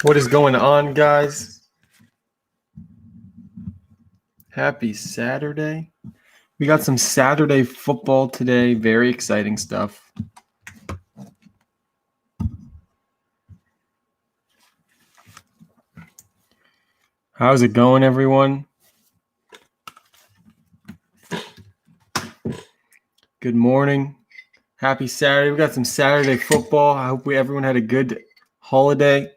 What is going on, guys? Happy Saturday. We got some Saturday football today. Very exciting stuff. How's it going, everyone? Good morning. Happy Saturday. We got some Saturday football. I hope everyone had a good holiday.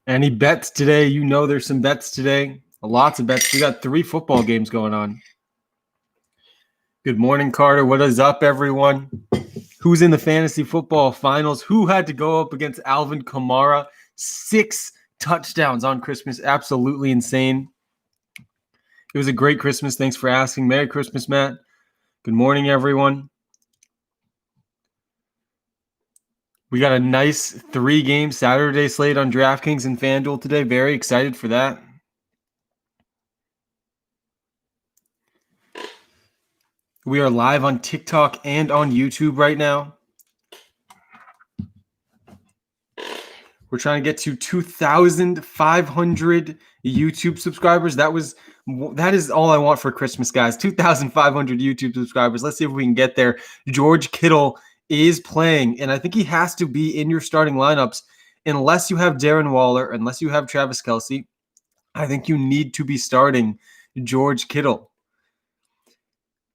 Any bets today? You know there's some bets today. Lots of bets. We got 3 football games going on. Good morning, Carter. What is up, everyone? Who's in the fantasy football finals? Who had to go up against Alvin Kamara? 6 touchdowns on Christmas. Absolutely insane. It was a great Christmas. Thanks for asking. Merry Christmas, Matt. Good morning, everyone. We got a nice 3-game Saturday slate on DraftKings and FanDuel today. Very excited for that. We are live on TikTok and on YouTube right now. We're trying to get to 2,500 YouTube subscribers. That is all I want for Christmas, guys. 2,500 YouTube subscribers. Let's see if we can get there. George Kittle is playing, and I think he has to be in your starting lineups unless you have Darren Waller, unless you have Travis Kelce. I think you need to be starting George Kittle.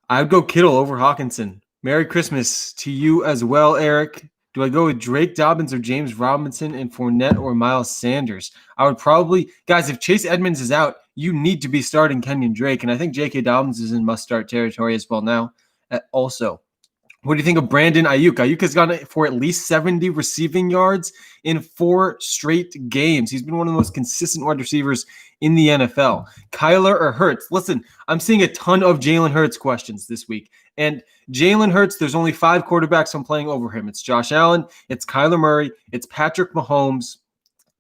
I would go Kittle over Hawkinson. Merry Christmas to you as well, Eric. Do I go with Drake Dobbins or James Robinson and Fournette or Miles Sanders? I would probably – guys, if Chase Edmonds is out, you need to be starting Kenyon Drake, and I think J.K. Dobbins is in must-start territory as well now also. What do you think of Brandon Ayuk? Ayuk has gone for at least 70 receiving yards in 4 straight games. He's been one of the most consistent wide receivers in the NFL. Kyler or Hurts? Listen, I'm seeing a ton of Jalen Hurts questions this week. And Jalen Hurts, there's only 5 quarterbacks I'm playing over him. It's Josh Allen, it's Kyler Murray, it's Patrick Mahomes.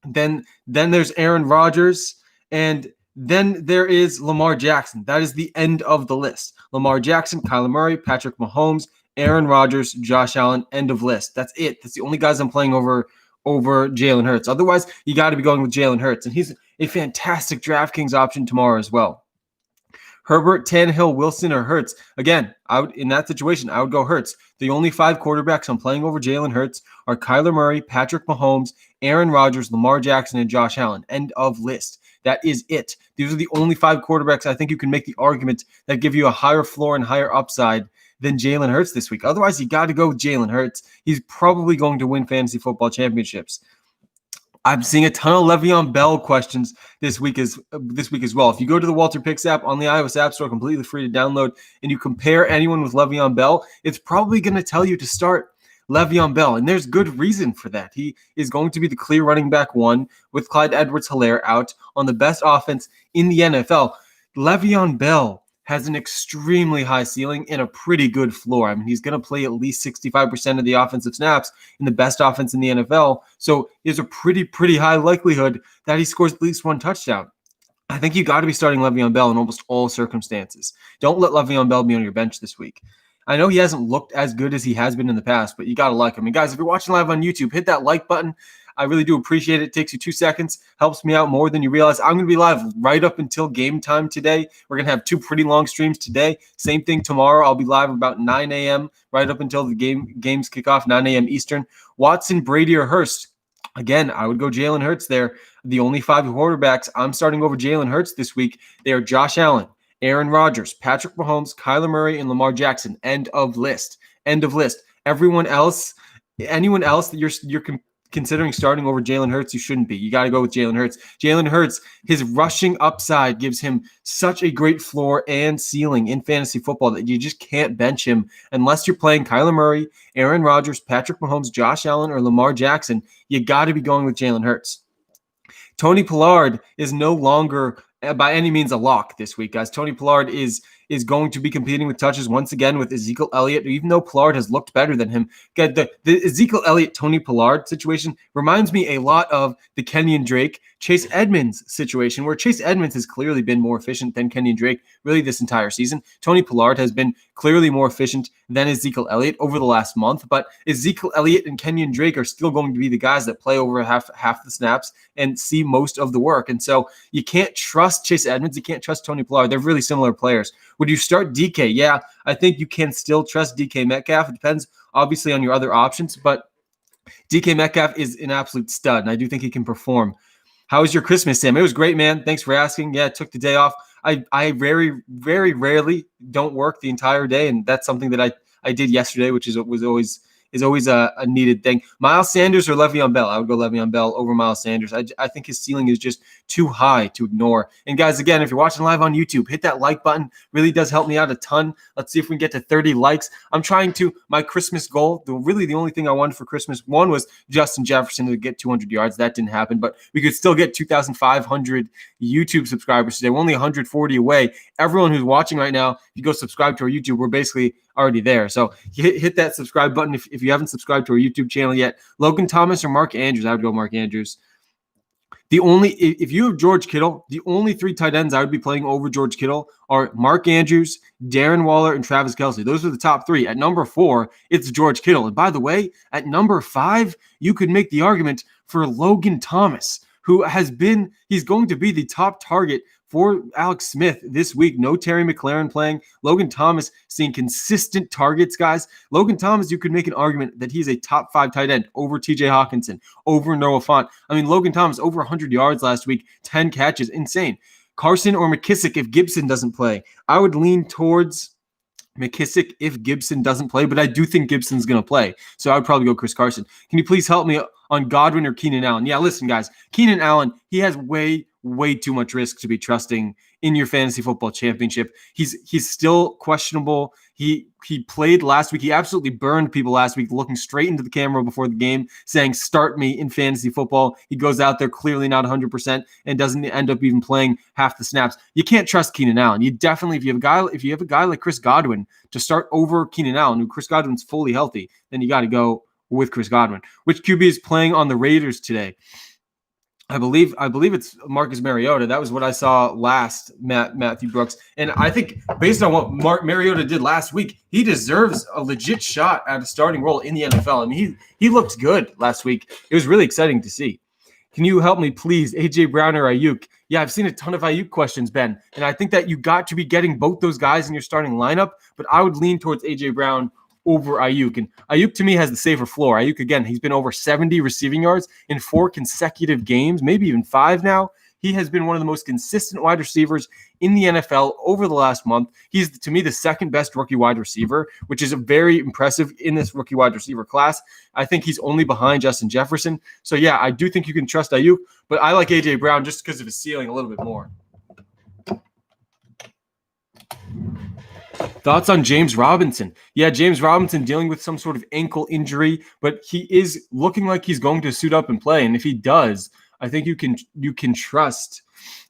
Then there's Aaron Rodgers, and then there is Lamar Jackson. That is the end of the list. Lamar Jackson, Kyler Murray, Patrick Mahomes, Aaron Rodgers, Josh Allen, end of list. That's it. That's the only guys I'm playing over Jalen Hurts. Otherwise, you got to be going with Jalen Hurts, and he's a fantastic DraftKings option tomorrow as well. Herbert, Tannehill, Wilson, or Hurts. Again, in that situation, I would go Hurts. The only 5 quarterbacks I'm playing over Jalen Hurts are Kyler Murray, Patrick Mahomes, Aaron Rodgers, Lamar Jackson, and Josh Allen. End of list. That is it. These are the only 5 quarterbacks I think you can make the argument that give you a higher floor and higher upside than Jalen Hurts this week. Otherwise, you got to go with Jalen Hurts. He's probably going to win fantasy football championships. I'm seeing a ton of Le'Veon Bell questions this week as well. If you go to the WalterPicks app on the iOS App Store, completely free to download, and you compare anyone with Le'Veon Bell, it's probably going to tell you to start Le'Veon Bell, and there's good reason for that. He is going to be the clear running back 1 with Clyde Edwards-Helaire out on the best offense in the NFL. Le'Veon Bell has an extremely high ceiling and a pretty good floor. I mean, he's going to play at least 65% of the offensive snaps in the best offense in the NFL. So there's a pretty high likelihood that he scores at least 1 touchdown. I think you got to be starting Le'Veon Bell in almost all circumstances. Don't let Le'Veon Bell be on your bench this week. I know he hasn't looked as good as he has been in the past, but you got to like him. And guys, if you're watching live on YouTube, hit that like button. I really do appreciate it. It takes you 2 seconds, helps me out more than you realize. I'm going to be live right up until game time today. We're going to have 2 pretty long streams today. Same thing tomorrow. I'll be live about 9 a.m. right up until the games kick off, 9 a.m. Eastern. Watson, Brady, or Hurst? Again, I would go Jalen Hurts there. The only 5 quarterbacks I'm starting over Jalen Hurts this week, they are Josh Allen, Aaron Rodgers, Patrick Mahomes, Kyler Murray, and Lamar Jackson. End of list. End of list. Anyone else that you're considering starting over Jalen Hurts, you shouldn't be. You got to go with Jalen Hurts. Jalen Hurts, his rushing upside gives him such a great floor and ceiling in fantasy football that you just can't bench him unless you're playing Kyler Murray, Aaron Rodgers, Patrick Mahomes, Josh Allen, or Lamar Jackson. You got to be going with Jalen Hurts. Tony Pollard is no longer by any means a lock this week, guys. Tony Pollard is going to be competing with touches once again with Ezekiel Elliott, even though Pollard has looked better than him. The Ezekiel Elliott, Tony Pollard situation reminds me a lot of the Kenyon Drake, Chase Edmonds situation, where Chase Edmonds has clearly been more efficient than Kenyon Drake really this entire season. Tony Pollard has been clearly more efficient than Ezekiel Elliott over the last month, but Ezekiel Elliott and Kenyon Drake are still going to be the guys that play over half the snaps and see most of the work. And so you can't trust Chase Edmonds. You can't trust Tony Pollard. They're really similar players. Would you start DK? Yeah, I think you can still trust DK Metcalf. It depends, obviously, on your other options, but DK Metcalf is an absolute stud, and I do think he can perform. How was your Christmas, Sam? It was great, man. Thanks for asking. Yeah, I took the day off. I very, very rarely don't work the entire day, and that's something that I did yesterday, which is always a needed thing. Miles Sanders or Le'Veon Bell? I would go Le'Veon Bell over Miles Sanders. I think his ceiling is just too high to ignore. And guys, again, if you're watching live on YouTube, hit that like button. Really does help me out a ton. Let's see if we can get to 30 likes. I'm trying to, my Christmas goal, the only thing I wanted for Christmas, one was Justin Jefferson to get 200 yards. That didn't happen, but we could still get 2,500 YouTube subscribers today. We're only 140 away. Everyone who's watching right now, if you go subscribe to our YouTube, we're basically already there. So hit that subscribe button if you haven't subscribed to our YouTube channel yet. Logan Thomas or Mark Andrews? I would go Mark Andrews. If you have George Kittle, the only 3 tight ends I would be playing over George Kittle are Mark Andrews, Darren Waller, and Travis Kelce. Those are the top 3. At number 4, it's George Kittle. And by the way, at number 5, you could make the argument for Logan Thomas, who he's going to be the top target for Alex Smith this week. No Terry McLaurin playing. Logan Thomas seeing consistent targets, guys. Logan Thomas, you could make an argument that he's a top 5 tight end over TJ Hawkinson, over Noah Fant. I mean, Logan Thomas over 100 yards last week, 10 catches, insane. Carson or McKissick if Gibson doesn't play? I would lean towards McKissick if Gibson doesn't play, but I do think Gibson's going to play. So I would probably go Chris Carson. Can you please help me on Godwin or Keenan Allen? Yeah, listen, guys. Keenan Allen, he has way too much risk to be trusting in your fantasy football championship. He's still questionable. He played last week. He absolutely burned people last week, looking straight into the camera before the game, saying, "Start me in fantasy football." He goes out there clearly not 100% and doesn't end up even playing half the snaps. You can't trust Keenan Allen. You definitely, if you have a guy like Chris Godwin to start over Keenan Allen, who Chris Godwin's fully healthy, then you got to go with Chris Godwin. Which QB is playing on the Raiders today? I believe it's Marcus Mariota. That was what I saw last, Matthew Brooks. And I think based on what Mariota did last week, he deserves a legit shot at a starting role in the NFL. I mean, he looked good last week. It was really exciting to see. Can you help me, please? AJ Brown or Ayuk? Yeah, I've seen a ton of Ayuk questions, Ben. And I think that you got to be getting both those guys in your starting lineup, but I would lean towards AJ Brown over Ayuk. And Ayuk, to me, has the safer floor. Ayuk, again, he's been over 70 receiving yards in 4 consecutive games, maybe even 5 now. He has been one of the most consistent wide receivers in the NFL over the last month. He's, to me, the second best rookie wide receiver, which is very impressive in this rookie wide receiver class. I think he's only behind Justin Jefferson. So, yeah, I do think you can trust Ayuk, but I like A.J. Brown just because of his ceiling a little bit more. Thoughts on James Robinson? Yeah, James Robinson dealing with some sort of ankle injury, but he is looking like he's going to suit up and play. And if he does, I think you can trust.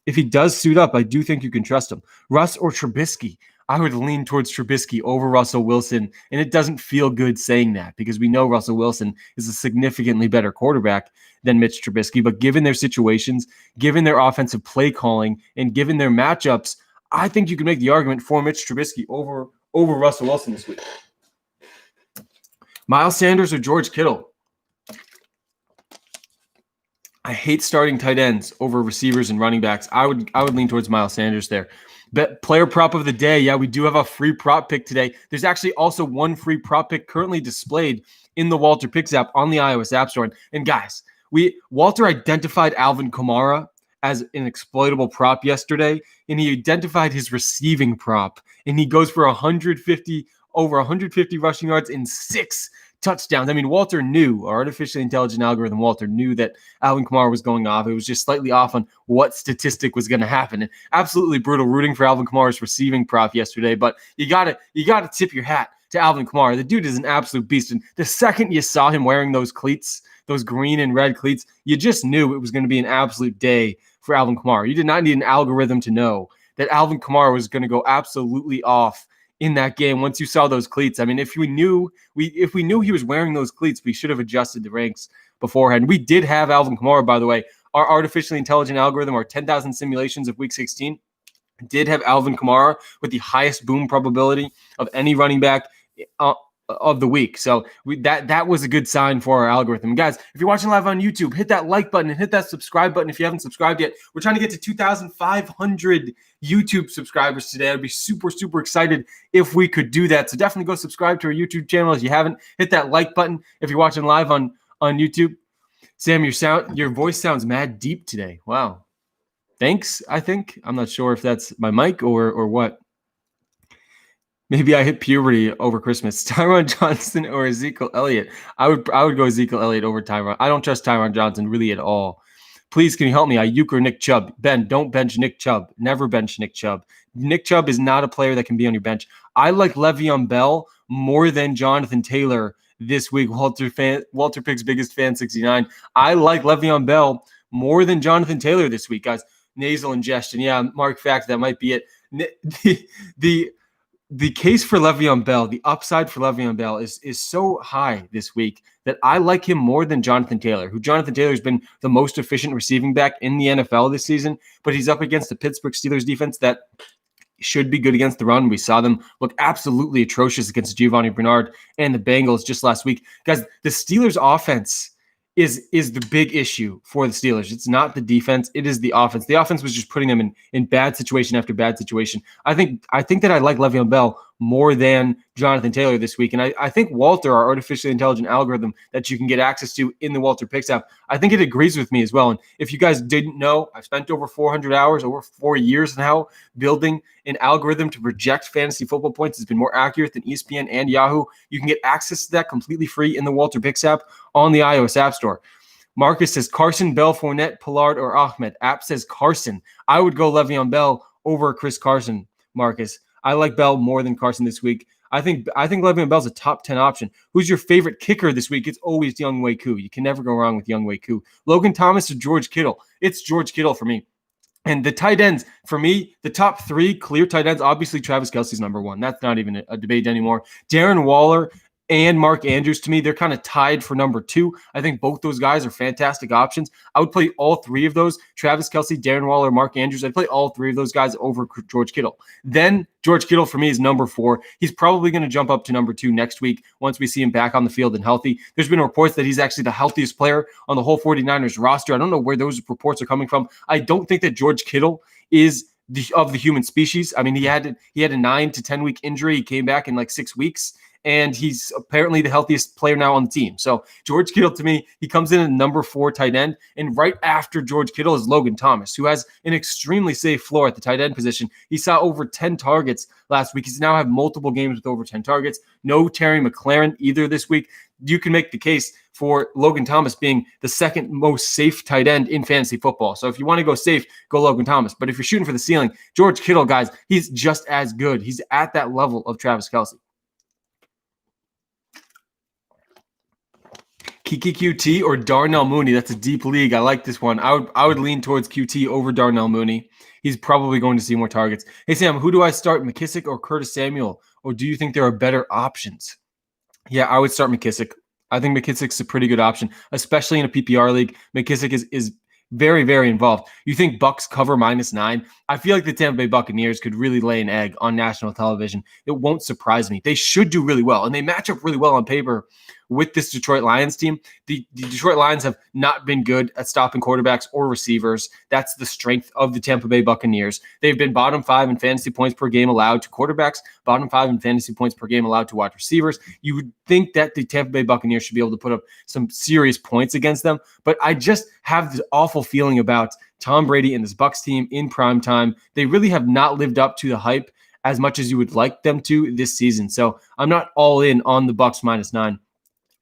If he does suit up, I do think you can trust him. Russ or Trubisky? I would lean towards Trubisky over Russell Wilson, and it doesn't feel good saying that because we know Russell Wilson is a significantly better quarterback than Mitch Trubisky. But given their situations, given their offensive play calling, and given their matchups, I think you can make the argument for Mitch Trubisky over Russell Wilson this week. Miles Sanders or George Kittle? I hate starting tight ends over receivers and running backs. I would lean towards Miles Sanders there. Bet player prop of the day. Yeah, we do have a free prop pick today. There's actually also one free prop pick currently displayed in the WalterPicks app on the iOS App Store. And guys, Walter identified Alvin Kamara as an exploitable prop yesterday, and he identified his receiving prop, and he goes for over 150 rushing yards and 6 touchdowns. I mean, Walter knew, our artificially intelligent algorithm, Walter knew that Alvin Kamara was going off. It was just slightly off on what statistic was going to happen. And absolutely brutal rooting for Alvin Kamara's receiving prop yesterday, but you gotta tip your hat to Alvin Kamara. The dude is an absolute beast. And the second you saw him wearing those cleats, those green and red cleats, you just knew it was going to be an absolute day for Alvin Kamara. You did not need an algorithm to know that Alvin Kamara was going to go absolutely off in that game once you saw those cleats. I mean, if we knew he was wearing those cleats, we should have adjusted the ranks beforehand. We did have Alvin Kamara, by the way. Our artificially intelligent algorithm, our 10,000 simulations of week 16, did have Alvin Kamara with the highest boom probability of any running back of the week. So that was a good sign for our algorithm. Guys, if you're watching live on YouTube, hit that like button and hit that subscribe button if you haven't subscribed yet. We're trying to get to 2,500 YouTube subscribers today. I'd be super, super excited if we could do that. So definitely go subscribe to our YouTube channel if you haven't. Hit that like button if you're watching live on YouTube. Sam, your voice sounds mad deep today. Wow. Thanks, I think. I'm not sure if that's my mic or what. Maybe I hit puberty over Christmas. Tyron Johnson or Ezekiel Elliott? I would go Ezekiel Elliott over Tyron. I don't trust Tyron Johnson really at all. Please, can you help me? Ayuk or Nick Chubb? Ben, don't bench Nick Chubb. Never bench Nick Chubb. Nick Chubb is not a player that can be on your bench. I like Le'Veon Bell more than Jonathan Taylor this week. WalterPicks biggest fan 69. I like Le'Veon Bell more than Jonathan Taylor this week, guys. Nasal ingestion. Yeah, Mark Fact, that might be it. The case for Le'Veon Bell, the upside for Le'Veon Bell is so high this week that I like him more than Jonathan Taylor, who Jonathan Taylor has been the most efficient receiving back in the NFL this season, but he's up against the Pittsburgh Steelers defense that should be good against the run. We saw them look absolutely atrocious against Giovanni Bernard and the Bengals just last week. Guys, the Steelers offense is the big issue for the Steelers. It's not the defense. It is the offense. The offense was just putting them in bad situation after bad situation. I think that I like Le'Veon Bell more than Jonathan Taylor this week. And I think Walter, our artificially intelligent algorithm that you can get access to in the WalterPicks app, I think it agrees with me as well. And if you guys didn't know, I've spent over 400 hours, over 4 years now, building an algorithm to project fantasy football points. It's been more accurate than ESPN and Yahoo. You can get access to that completely free in the WalterPicks app on the iOS App Store. Marcus says Carson, Bell, Fournette, Pollard, or Ahmed. App says Carson. I would go Le'Veon Bell over Chris Carson, Marcus. I like Bell more than Carson this week. I think Le'Veon Bell's a top 10 option. Who's your favorite kicker this week? It's always Younghoe Koo. You can never go wrong with Younghoe Koo. Logan Thomas or George Kittle? It's George Kittle for me. And the tight ends, for me, the top three clear tight ends, obviously Travis Kelce's number one. That's not even a debate anymore. Darren Waller and Mark Andrews, to me, they're kind of tied for number two. I think both those guys are fantastic options. I would play all three of those, Travis Kelce, Darren Waller, Mark Andrews. I'd play all three of those guys over George Kittle. Then George Kittle, for me, is number four. He's probably going to jump up to number two next week once we see him back on the field and healthy. There's been reports that he's actually the healthiest player on the whole 49ers roster. I don't know where those reports are coming from. I don't think that George Kittle is of the human species. I mean, he had a 9 to 10 week injury. He came back in like 6 weeks. And he's apparently the healthiest player now on the team. So George Kittle, to me, he comes in at number 4 tight end. And right after George Kittle is Logan Thomas, who has an extremely safe floor at the tight end position. He saw over 10 targets last week. He's now had multiple games with over 10 targets. No Terry McLaurin either this week. You can make the case for Logan Thomas being the second most safe tight end in fantasy football. So if you want to go safe, go Logan Thomas. But if you're shooting for the ceiling, George Kittle, guys, he's just as good. He's at that level of Travis Kelce. Kiki QT or Darnell Mooney? That's a deep league. I like this one. I would lean towards QT over Darnell Mooney. He's probably going to see more targets. Hey, Sam, who do I start, McKissick or Curtis Samuel? Or do you think there are better options? Yeah, I would start McKissick. I think McKissick's a pretty good option, especially in a PPR league. McKissick is very, very involved. You think Bucks cover -9? I feel like the Tampa Bay Buccaneers could really lay an egg on national television. It won't surprise me. They should do really well, and they match up really well on paper with this Detroit Lions team. The Detroit Lions have not been good at stopping quarterbacks or receivers. That's the strength of the Tampa Bay Buccaneers. They've been bottom 5 in fantasy points per game allowed to quarterbacks, bottom 5 in fantasy points per game allowed to wide receivers. You would think that the Tampa Bay Buccaneers should be able to put up some serious points against them, but I just have this awful feeling about Tom Brady and this Bucs team in prime time. They really have not lived up to the hype as much as you would like them to this season. So I'm not all in on the Bucs -9.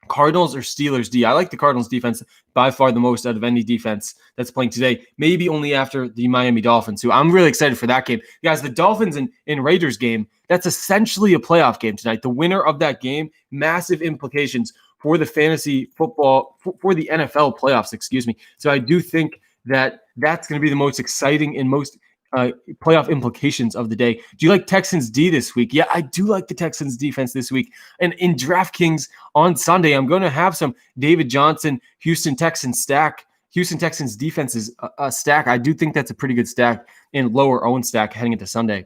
Cardinals or Steelers D? I like the Cardinals defense by far the most out of any defense that's playing today, maybe only after the Miami Dolphins, who I'm really excited for that game. Guys, the Dolphins and Raiders game, that's essentially a playoff game tonight. The winner of that game, massive implications for the fantasy football, for the NFL playoffs, excuse me. So I do think that's going to be the most exciting and most playoff implications of the day. Do you like Texans D this week? Yeah, I do like the Texans defense this week. And in DraftKings on Sunday, I'm going to have some David Johnson, Houston Texans stack. Houston Texans defense is a stack. I do think that's a pretty good stack and lower owned stack heading into Sunday.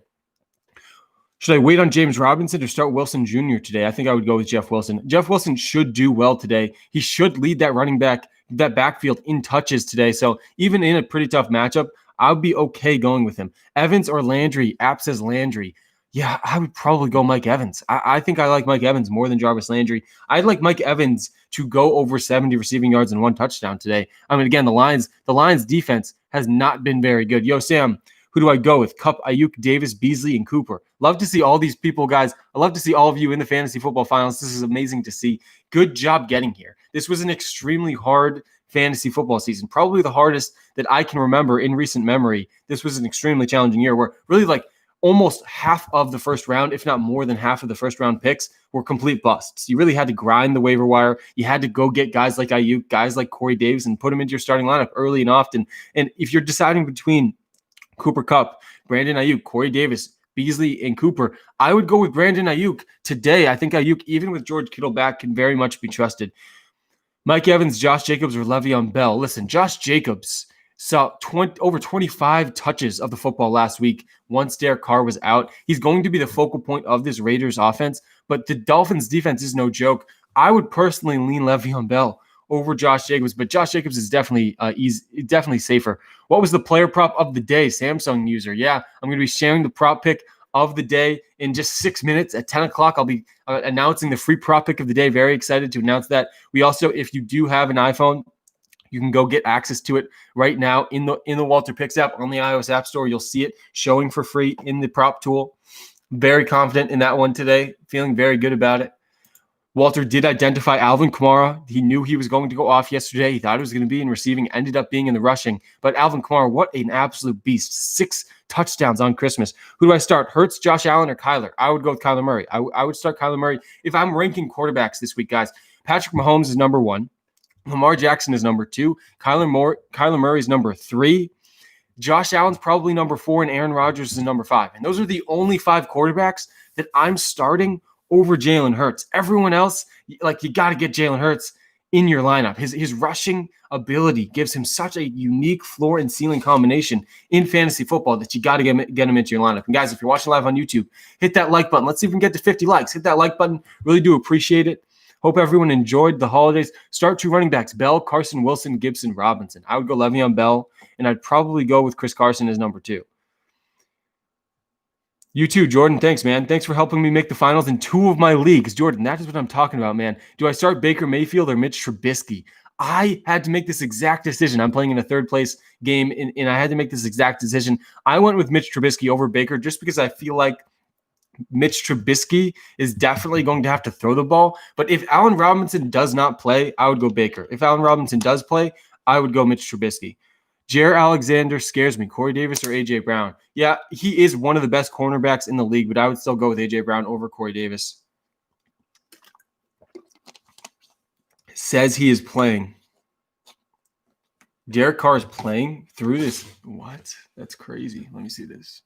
Should I wait on James Robinson or start Wilson Jr. today? I think I would go with Jeff Wilson. Jeff Wilson should do well today. He should lead that running back, that backfield in touches today. So even in a pretty tough matchup, I would be okay going with him. Evans or Landry? App says Landry. Yeah, I would probably go Mike Evans. I think I like Mike Evans more than Jarvis Landry. I'd like Mike Evans to go over 70 receiving yards and 1 touchdown today. I mean, again, the Lions defense has not been very good. Yo, Sam, who do I go with? Kupp, Ayuk, Davis, Beasley, and Cooper. Love to see all these people, guys. I love to see all of you in the fantasy football finals. This is amazing to see. Good job getting here. This was an extremely hard fantasy football season, probably the hardest that I can remember in recent memory. This was an extremely challenging year where really like almost half of the first round, if not more than half of the first round picks, were complete busts. You really had to grind the waiver wire. You had to go get guys like Ayuk, guys like Corey Davis, and put them into your starting lineup early and often. And if you're deciding between Cooper Kupp, Brandon Ayuk, Corey Davis, Beasley, and Cooper, I would go with Brandon Ayuk today. I think Ayuk, even with George Kittle back, can very much be trusted. Mike Evans, Josh Jacobs, or Le'Veon Bell. Listen, Josh Jacobs saw over 25 touches of the football last week once Derek Carr was out. He's going to be the focal point of this Raiders offense, but the Dolphins defense is no joke. I would personally lean Le'Veon Bell over Josh Jacobs, but Josh Jacobs is definitely definitely safer. What was the player prop of the day? Samsung user. Yeah, I'm going to be sharing the prop pick of the day in just 6 minutes at 10 o'clock. I'll be announcing the free prop pick of the day. Very excited to announce that. We also, if you do have an iPhone, you can go get access to it right now in the WalterPicks app on the iOS App Store. You'll see it showing for free in the prop tool. Very confident in that one today. Feeling very good about it. Walter did identify Alvin Kamara. He knew he was going to go off yesterday. He thought it was going to be in receiving, ended up being in the rushing. But Alvin Kamara, what an absolute beast. 6 touchdowns on Christmas. Who do I start? Hurts, Josh Allen, or Kyler? I would go with Kyler Murray. I would start Kyler Murray. If I'm ranking quarterbacks this week, guys, Patrick Mahomes is number 1. Lamar Jackson is number 2. Kyler Murray is number 3. Josh Allen's probably number 4, and Aaron Rodgers is number 5. And those are the only 5 quarterbacks that I'm starting over Jalen Hurts. Everyone else, like, you got to get Jalen Hurts in your lineup. His rushing ability gives him such a unique floor and ceiling combination in fantasy football that you got to get him into your lineup. And guys, if you're watching live on YouTube, hit that like button. Let's see if we can get to 50 likes. Hit that like button. Really do appreciate it. Hope everyone enjoyed the holidays. Start 2 running backs: Bell, Carson, Wilson, Gibson, Robinson. I would go Le'Veon Bell, and I'd probably go with Chris Carson as number 2. You too, Jordan. Thanks, man. Thanks for helping me make the finals in 2 of my leagues. Jordan, that is what I'm talking about, man. Do I start Baker Mayfield or Mitch Trubisky? I had to make this exact decision. I'm playing in a 3rd place game, and I had to make this exact decision. I went with Mitch Trubisky over Baker just because I feel like Mitch Trubisky is definitely going to have to throw the ball. But if Allen Robinson does not play, I would go Baker. If Allen Robinson does play, I would go Mitch Trubisky. Jair Alexander scares me. Corey Davis or A.J. Brown? Yeah, he is one of the best cornerbacks in the league, but I would still go with A.J. Brown over Corey Davis. It says he is playing. Derek Carr is playing through this. What? That's crazy. Let me see this.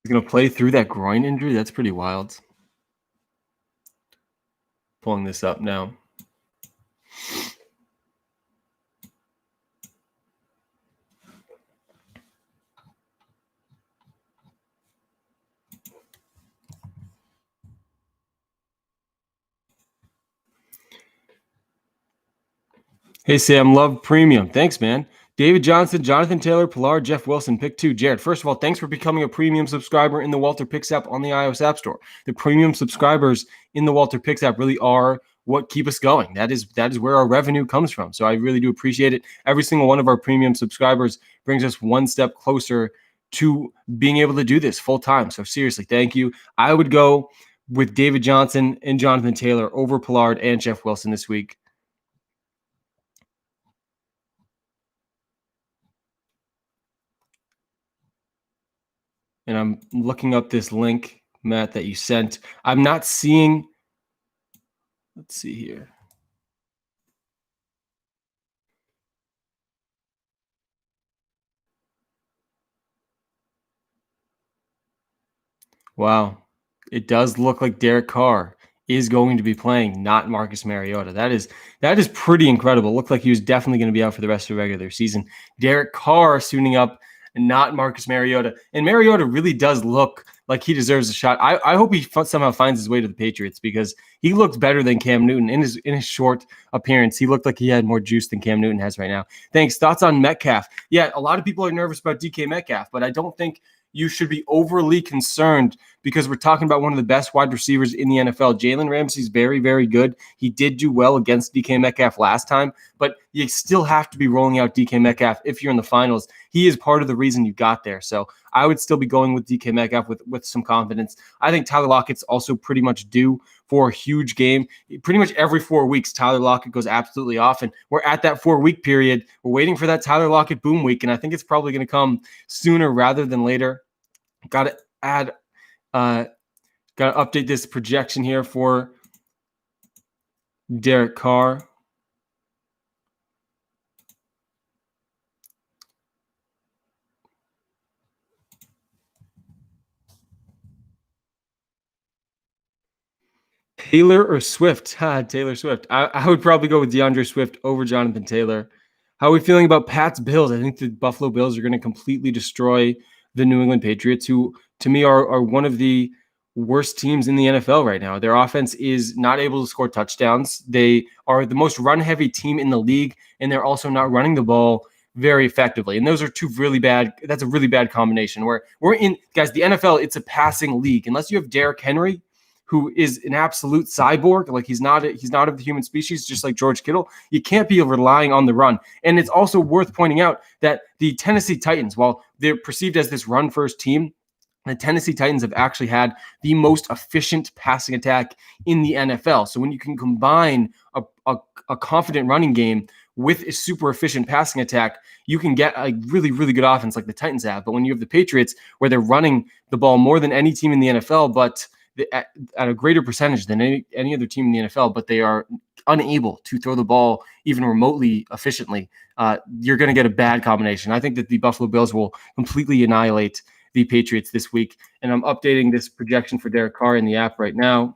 He's going to play through that groin injury? That's pretty wild. Pulling this up now. Hey, Sam, love premium. Thanks, man. David Johnson, Jonathan Taylor, Pilar, Jeff Wilson, pick 2. Jared, first of all, thanks for becoming a premium subscriber in the WalterPicks app on the iOS App Store. The premium subscribers in the WalterPicks app really are what keep us going. That is where our revenue comes from. So I really do appreciate it. Every single one of our premium subscribers brings us one step closer to being able to do this full time. So seriously, thank you. I would go with David Johnson and Jonathan Taylor over Pilar and Jeff Wilson this week. And I'm looking up this link, Matt, that you sent. I'm not seeing. Let's see here. Wow. It does look like Derek Carr is going to be playing, not Marcus Mariota. That is pretty incredible. Looked like he was definitely going to be out for the rest of the regular season. Derek Carr suiting up, not Marcus Mariota. And Mariota really does look like he deserves a shot. I hope he somehow finds his way to the Patriots because he looked better than Cam Newton in his short appearance. He looked like he had more juice than Cam Newton has right now. Thanks. Thoughts on Metcalf? Yeah, a lot of people are nervous about DK Metcalf, but I don't think you should be overly concerned because we're talking about one of the best wide receivers in the NFL. Jalen Ramsey's very, very good. He did do well against DK Metcalf last time, but you still have to be rolling out DK Metcalf if you're in the finals. He is part of the reason you got there. So I would still be going with DK Metcalf with some confidence. I think Tyler Lockett's also pretty much due for a huge game. Pretty much every 4 weeks, Tyler Lockett goes absolutely off, and we're at that 4-week period. We're waiting for that Tyler Lockett boom week, and I think it's probably going to come sooner rather than later. Got to add, got to update this projection here for Derek Carr. Taylor or Swift? Taylor Swift. I would probably go with DeAndre Swift over Jonathan Taylor. How are we feeling about Pat's Bills? I think the Buffalo Bills are going to completely destroy the New England Patriots, who to me are one of the worst teams in the NFL right now. Their offense is not able to score touchdowns. They are the most run-heavy team in the league, and they're also not running the ball very effectively. And those are two really bad. That's a really bad combination. Where we're in, guys, the NFL, it's a passing league. Unless you have Derrick Henry, who is an absolute cyborg, like he's not of the human species, just like George Kittle. You can't be relying on the run. And it's also worth pointing out that the Tennessee Titans, while they're perceived as this run-first team, the Tennessee Titans have actually had the most efficient passing attack in the NFL. So when you can combine a confident running game with a super efficient passing attack, you can get a really, really good offense like the Titans have. But when you have the Patriots, where they're running the ball more than any team in the NFL, but at a greater percentage than any other team in the NFL, but they are unable to throw the ball even remotely efficiently, you're going to get a bad combination. I think that the Buffalo Bills will completely annihilate the Patriots this week, and I'm updating this projection for Derek Carr in the app right now.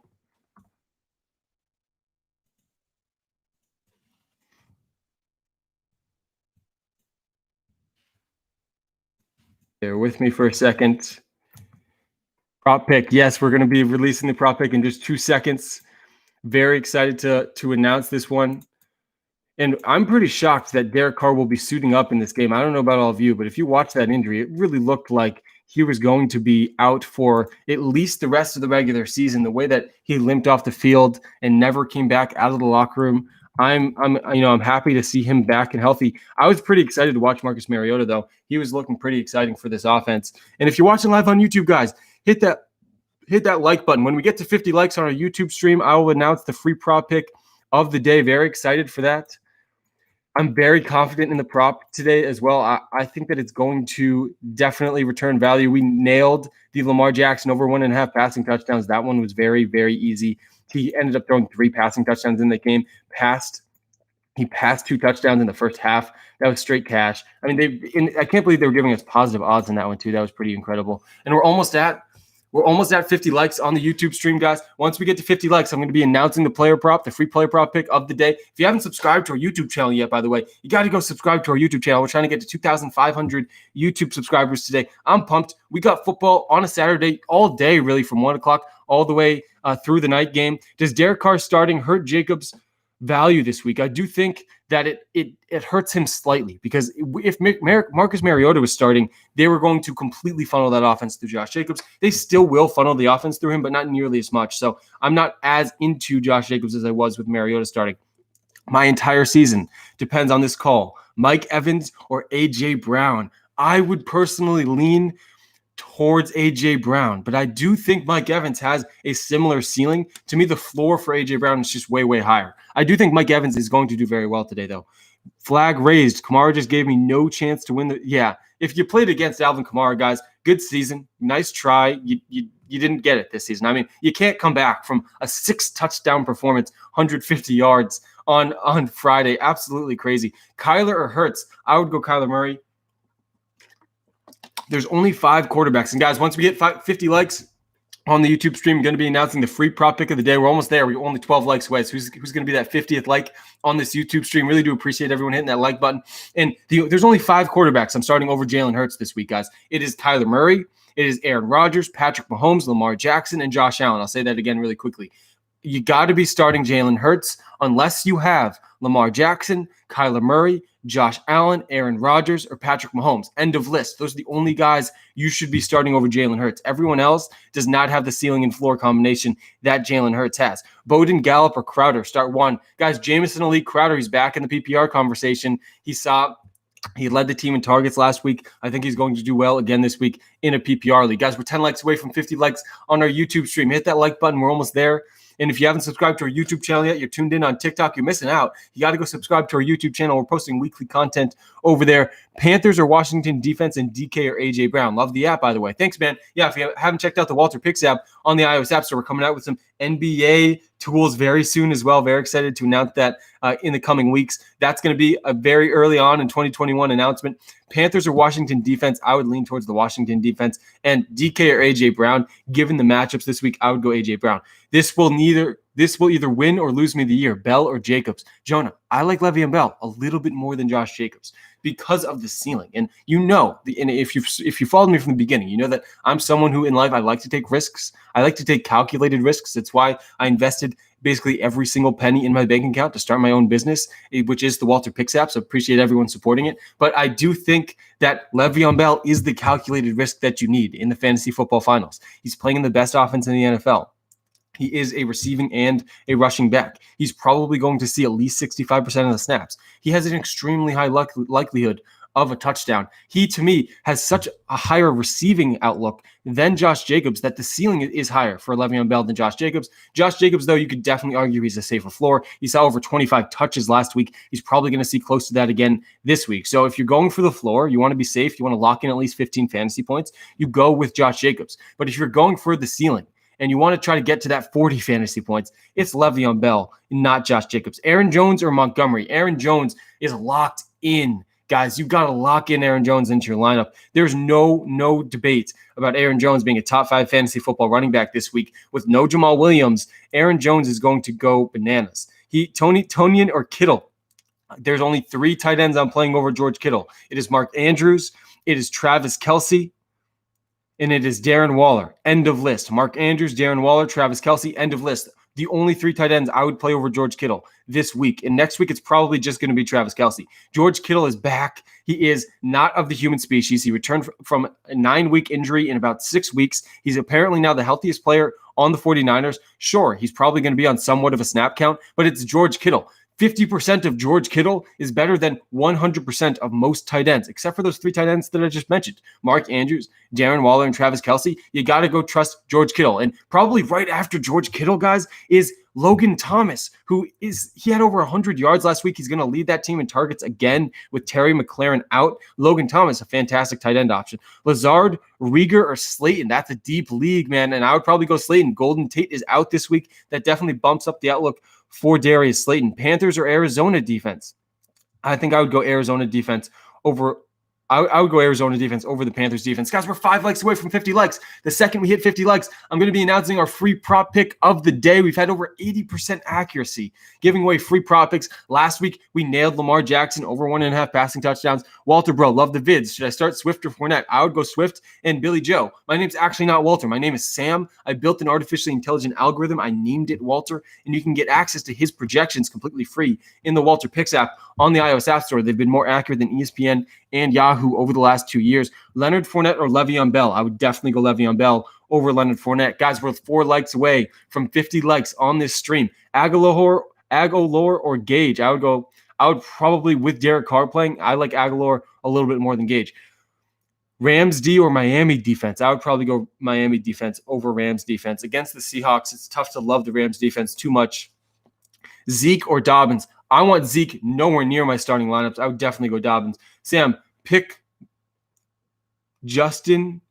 Bear with me for a second. Prop pick. Yes, we're going to be releasing the prop pick in just 2 seconds. Very excited to announce this one. And I'm pretty shocked that Derek Carr will be suiting up in this game. I don't know about all of you, but if you watch that injury, it really looked like he was going to be out for at least the rest of the regular season. The way that he limped off the field and never came back out of the locker room, I'm happy to see him back and healthy. I was pretty excited to watch Marcus Mariota, though. He was looking pretty exciting for this offense. And if you're watching live on YouTube, guys, hit that like button. When we get to 50 likes on our YouTube stream, I will announce the free prop pick of the day. Very excited for that. I'm very confident in the prop today as well. I think that it's going to definitely return value. We nailed the Lamar Jackson over 1.5 passing touchdowns. That one was very, very easy. He ended up throwing 3 passing touchdowns in the game. He passed 2 touchdowns in the first half. That was straight cash. I mean, I can't believe they were giving us positive odds in that one too. That was pretty incredible. And we're almost at 50 likes on the YouTube stream, guys. Once we get to 50 likes, I'm going to be announcing the player prop, the free player prop pick of the day. If you haven't subscribed to our YouTube channel yet, by the way, you got to go subscribe to our YouTube channel. We're trying to get to 2,500 YouTube subscribers today. I'm pumped. We got football on a Saturday all day, really, from 1 o'clock all the way through the night game. Does Derek Carr starting hurt Jacobs' value this week? I do think that it hurts him slightly, because if Marcus Mariota was starting, they were going to completely funnel that offense through Josh Jacobs. They still will funnel the offense through him, but not nearly as much. So I'm not as into Josh Jacobs as I was with Mariota starting. My entire season depends on this call. Mike Evans or A.J. Brown. I would personally lean towards A.J. Brown, but I do think Mike Evans has a similar ceiling. To me, the floor for A.J. Brown is just way, way higher. I do think Mike Evans is going to do very well today, though. Flag raised. Kamara just gave me no chance to win. If you played against Alvin Kamara, guys, good season. Nice try. You didn't get it this season. I mean, you can't come back from a 6-touchdown performance, 150 yards on Friday. Absolutely crazy. Kyler or Hurts? I would go Kyler Murray. There's only 5 quarterbacks. And guys, once we hit 50 likes, on the YouTube stream, going to be announcing the free prop pick of the day. We're almost there. We're only 12 likes away. So who's going to be that 50th like on this YouTube stream? Really do appreciate everyone hitting that like button. And there's only 5 quarterbacks I'm starting over Jalen Hurts this week, guys. It is Kyler Murray. It is Aaron Rodgers, Patrick Mahomes, Lamar Jackson, and Josh Allen. I'll say that again really quickly. You got to be starting Jalen Hurts unless you have Lamar Jackson, Kyler Murray, Josh Allen, Aaron Rodgers, or Patrick Mahomes. End of list. Those are the only guys you should be starting over Jalen Hurts. Everyone else does not have the ceiling and floor combination that Jalen Hurts has. Bowden, Gallup, or Crowder, start one. Guys, Jamison Elite Crowder, he's back in the PPR conversation. He led the team in targets last week. I think he's going to do well again this week in a PPR league. Guys, we're 10 likes away from 50 likes on our YouTube stream. Hit that like button. We're almost there. And if you haven't subscribed to our YouTube channel yet, you're tuned in on TikTok, you're missing out. You got to go subscribe to our YouTube channel. We're posting weekly content over there. Panthers or Washington defense and DK or AJ Brown. Love the app, by the way. Thanks, man. Yeah, if you haven't checked out the WalterPicks app on the iOS App Store, we're coming out with some NBA tools very soon as well. Very excited to announce that in the coming weeks. That's going to be a very early on in 2021 announcement. Panthers or Washington defense, I would lean towards the Washington defense. And DK or AJ Brown, given the matchups this week, I would go AJ Brown. This will either win or lose me the year, Bell or Jacobs. Jonah, I like Le'Veon Bell a little bit more than Josh Jacobs because of the ceiling. And and if you followed me from the beginning, you know that I'm someone who in life, I like to take risks. I like to take calculated risks. It's why I invested basically every single penny in my bank account to start my own business, which is the WalterPicks app. So appreciate everyone supporting it. But I do think that Le'Veon Bell is the calculated risk that you need in the fantasy football finals. He's playing in the best offense in the NFL. He is a receiving and a rushing back. He's probably going to see at least 65% of the snaps. He has an extremely high likelihood of a touchdown. He, to me, has such a higher receiving outlook than Josh Jacobs that the ceiling is higher for Le'Veon Bell than Josh Jacobs. Josh Jacobs, though, you could definitely argue he's a safer floor. He saw over 25 touches last week. He's probably going to see close to that again this week. So if you're going for the floor, you want to be safe, you want to lock in at least 15 fantasy points, you go with Josh Jacobs. But if you're going for the ceiling, and you want to try to get to that 40 fantasy points, it's Le'Veon Bell, not Josh Jacobs. Aaron Jones or Montgomery. Aaron Jones is locked in. Guys, you've got to lock in Aaron Jones into your lineup. There's no debate about Aaron Jones being a top 5 fantasy football running back this week. With no Jamal Williams, Aaron Jones is going to go bananas. Tonyan or Kittle. There's only 3 tight ends I'm playing over George Kittle. It is Mark Andrews, it is Travis Kelce, and it is Darren Waller. End of list. Mark Andrews, Darren Waller, Travis Kelce, end of list. The only 3 tight ends I would play over George Kittle this week. And next week, it's probably just going to be Travis Kelce. George Kittle is back. He is not of the human species. He returned from a 9-week injury in about 6 weeks. He's apparently now the healthiest player on the 49ers. Sure, he's probably going to be on somewhat of a snap count, but it's George Kittle. 50% of George Kittle is better than 100% of most tight ends, except for those 3 tight ends that I just mentioned. Mark Andrews, Darren Waller, and Travis Kelce. You got to go trust George Kittle. And probably right after George Kittle, guys, is Logan Thomas, he had over 100 yards last week. He's going to lead that team in targets again with Terry McLaurin out. Logan Thomas, a fantastic tight end option. Lazard, Rieger, or Slayton. That's a deep league, man. And I would probably go Slayton. Golden Tate is out this week. That definitely bumps up the outlook for Darius Slayton. Panthers or Arizona defense. I think I would go Arizona defense over I would go Arizona defense over the Panthers defense. Guys, we're 5 likes away from 50 likes. The second we hit 50 likes, I'm going to be announcing our free prop pick of the day. We've had over 80% accuracy giving away free prop picks. Last week, we nailed Lamar Jackson over 1.5 passing touchdowns. Walter, bro, love the vids. Should I start Swift or Fournette? I would go Swift and Billy Joe. My name's actually not Walter. My name is Sam. I built an artificially intelligent algorithm. I named it Walter, and you can get access to his projections completely free in the WalterPicks app on the iOS App Store. They've been more accurate than ESPN and Yahoo over the last 2 years. Leonard Fournette or Le'Veon Bell? I would definitely go Le'Veon Bell over Leonard Fournette. Guys, we're 4 likes away from 50 likes on this stream. Aguilar or Gage? I would probably, with Derek Carr playing, I like Aguilar a little bit more than Gage. Rams D or Miami defense? I would probably go Miami defense over Rams defense. Against the Seahawks, it's tough to love the Rams defense too much. Zeke or Dobbins? I want Zeke nowhere near my starting lineups. I would definitely go Dobbins. Sam, pick Justin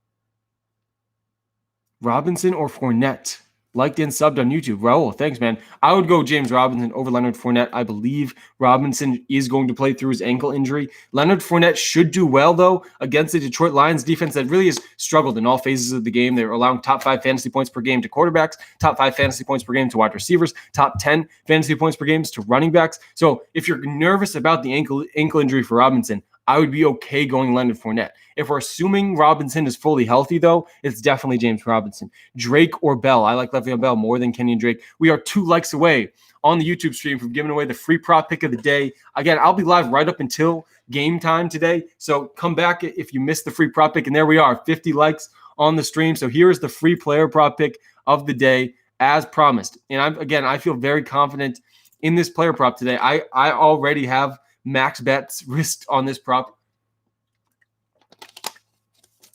Robinson or Fournette liked and subbed on YouTube. Raul, thanks, man. I would go James Robinson over Leonard Fournette. I believe Robinson is going to play through his ankle injury. Leonard Fournette should do well, though, against the Detroit Lions defense that really has struggled in all phases of the game. They're allowing top 5 fantasy points per game to quarterbacks, top 5 fantasy points per game to wide receivers, top 10 fantasy points per game to running backs. So if you're nervous about the ankle injury for Robinson, I would be okay going Leonard Fournette. If we're assuming Robinson is fully healthy, though, it's definitely James Robinson. Drake or Bell. I like Le'Veon Bell more than Kenyon Drake. We are 2 likes away on the YouTube stream from giving away the free prop pick of the day. Again, I'll be live right up until game time today. So come back if you missed the free prop pick. And there we are, 50 likes on the stream. So here is the free player prop pick of the day as promised. And I feel very confident in this player prop today. I already have max bets risked on this prop.